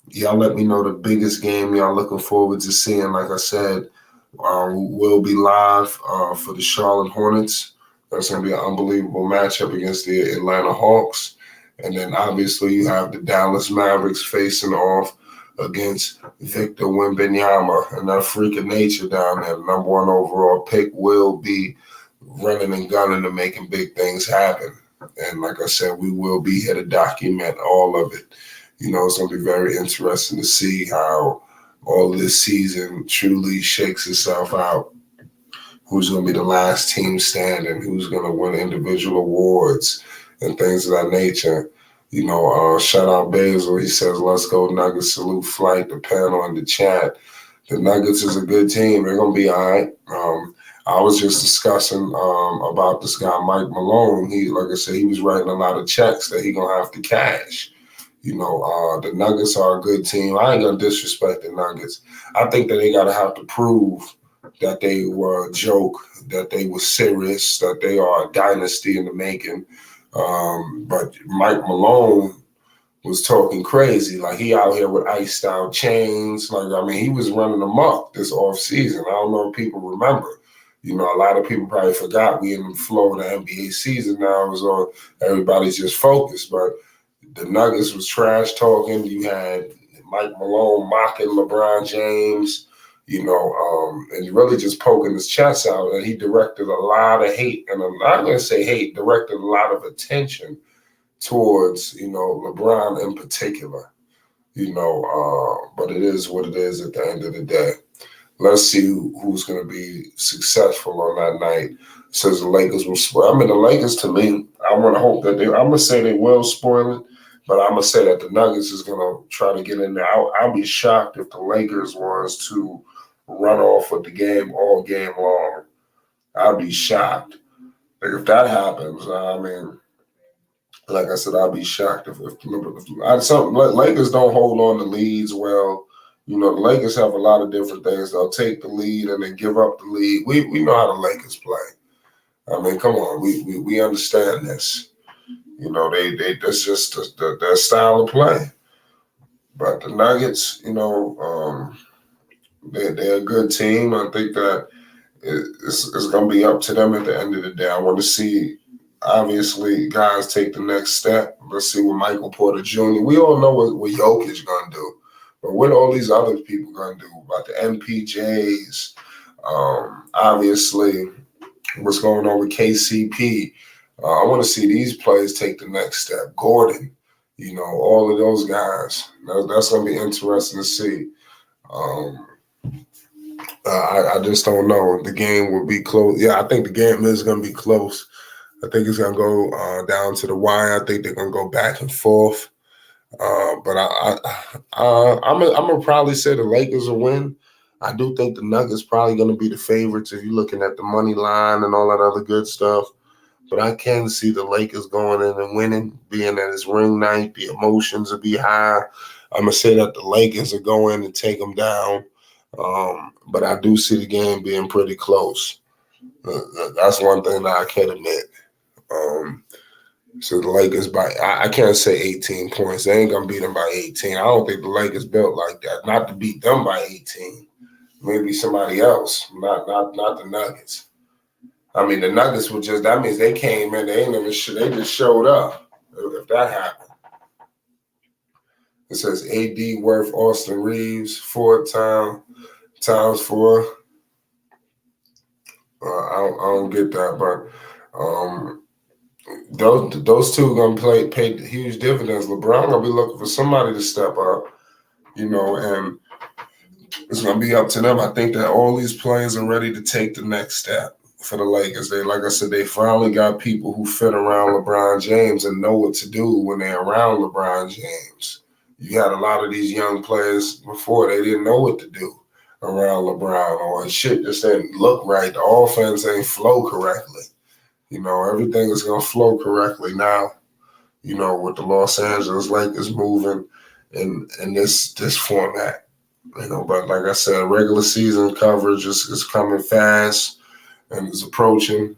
Speaker 2: Y'all let me know the biggest game y'all looking forward to seeing. Like I said, we'll be live for the Charlotte Hornets. That's going to be an unbelievable matchup against the Atlanta Hawks. And then obviously you have the Dallas Mavericks facing off against Victor Wembanyama and that freak of nature down there. The number one overall pick will be running and gunning and making big things happen. And like I said, we will be here to document all of it. You know, it's going to be very interesting to see how all of this season truly shakes itself out. Who's going to be the last team standing, who's going to win individual awards and things of that nature. You know, shout out Basil. He says, let's go Nuggets, salute Flight, the panel in the chat. The Nuggets is a good team. They're going to be all right. I was just discussing about this guy, Mike Malone. He, like I said, he was writing a lot of checks that he's going to have to cash. You know, the Nuggets are a good team. I ain't going to disrespect the Nuggets. I think that they got to have to prove that they were a joke, that they were serious, that they are a dynasty in the making. But Mike Malone was talking crazy. Like, he out here with iced out chains. Like, I mean, he was running amok this off season. I don't know if people remember. You know, a lot of people probably forgot we in the flow of the NBA season now. It was on, everybody's just focused. But the Nuggets was trash talking. You had Mike Malone mocking LeBron James. You know, and really just poking his chest out. And he directed a lot of hate, and I'm not going to say hate, directed a lot of attention towards, you know, LeBron in particular. You know, but it is what it is at the end of the day. Let's see who's going to be successful on that night. It says the Lakers will spoil. I mean, the Lakers, to me, I want to hope that I'm going to say they will spoil it, but I'm going to say that the Nuggets is going to try to get in there. I'll be shocked if the Lakers was to run off with the game all game long. I'd be shocked. Like if that happens, I mean, like I said, I'd be shocked if Lakers don't hold on to leads well. You know, the Lakers have a lot of different things. They'll take the lead and then give up the lead. We know how the Lakers play. I mean, come on, we understand this. You know, that's just their style of play. But the Nuggets, you know, they're a good team. I think that it's going to be up to them at the end of the day. I want to see, obviously, guys take the next step. Let's see what Michael Porter Jr. We all know what Jokic going to do. But what all these other people going to do about the MPJs? Obviously, what's going on with KCP? I want to see these players take the next step. Gordon, you know, all of those guys. That's going to be interesting to see. I just don't know. The game will be close. Yeah, I think the game is going to be close. I think it's going to go down to the wire. I think they're going to go back and forth. But I'm gonna probably say the Lakers will win. I do think the Nuggets probably going to be the favorites if you're looking at the money line and all that other good stuff. But I can see the Lakers going in and winning, being that it's ring night. The emotions will be high. I'm gonna say that the Lakers will go in and take them down. But I do see the game being pretty close. That's one thing that I can admit. So the Lakers I can't say 18 points. They ain't gonna beat them by 18. I don't think the Lakers built like that. Not to beat them by 18. Maybe somebody else. Not the Nuggets. I mean, the Nuggets were just. That means they came in. They ain't even. They just showed up. If that happened, it says AD Worth, Austin Reeves, 4 times 4. I don't get that, but those two gonna pay huge dividends. LeBron gonna be looking for somebody to step up, you know, and it's gonna be up to them. I think that all these players are ready to take the next step for the Lakers. They, like I said, they finally got people who fit around LeBron James and know what to do when they're around LeBron James. You had a lot of these young players before, they didn't know what to do around LeBron, or shit just didn't look right. The offense ain't flow correctly. You know, everything is going to flow correctly now, you know, with the Los Angeles Lakers moving in this format. You know, but like I said, regular season coverage is coming fast and it's approaching.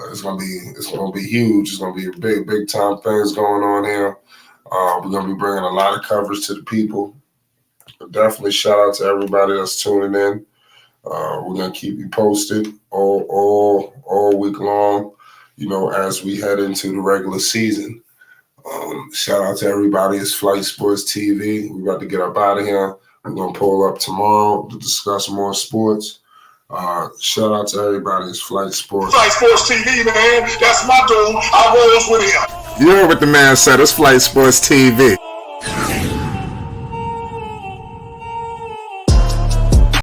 Speaker 2: It's gonna be huge. It's gonna be big time things going on here. We're gonna be bringing a lot of coverage to the people. Definitely shout out to everybody that's tuning in. We're gonna keep you posted all week long, you know, as we head into the regular season. Shout out to everybody. It's Flight Sports TV. We're about to get up out of here. We're gonna pull up tomorrow to discuss more sports. Shout out to everybody. It's Flight Sports.
Speaker 1: Flight Sports TV, man. That's my dude. I rolls with him.
Speaker 2: You heard what the man said. It's Flight Sports TV.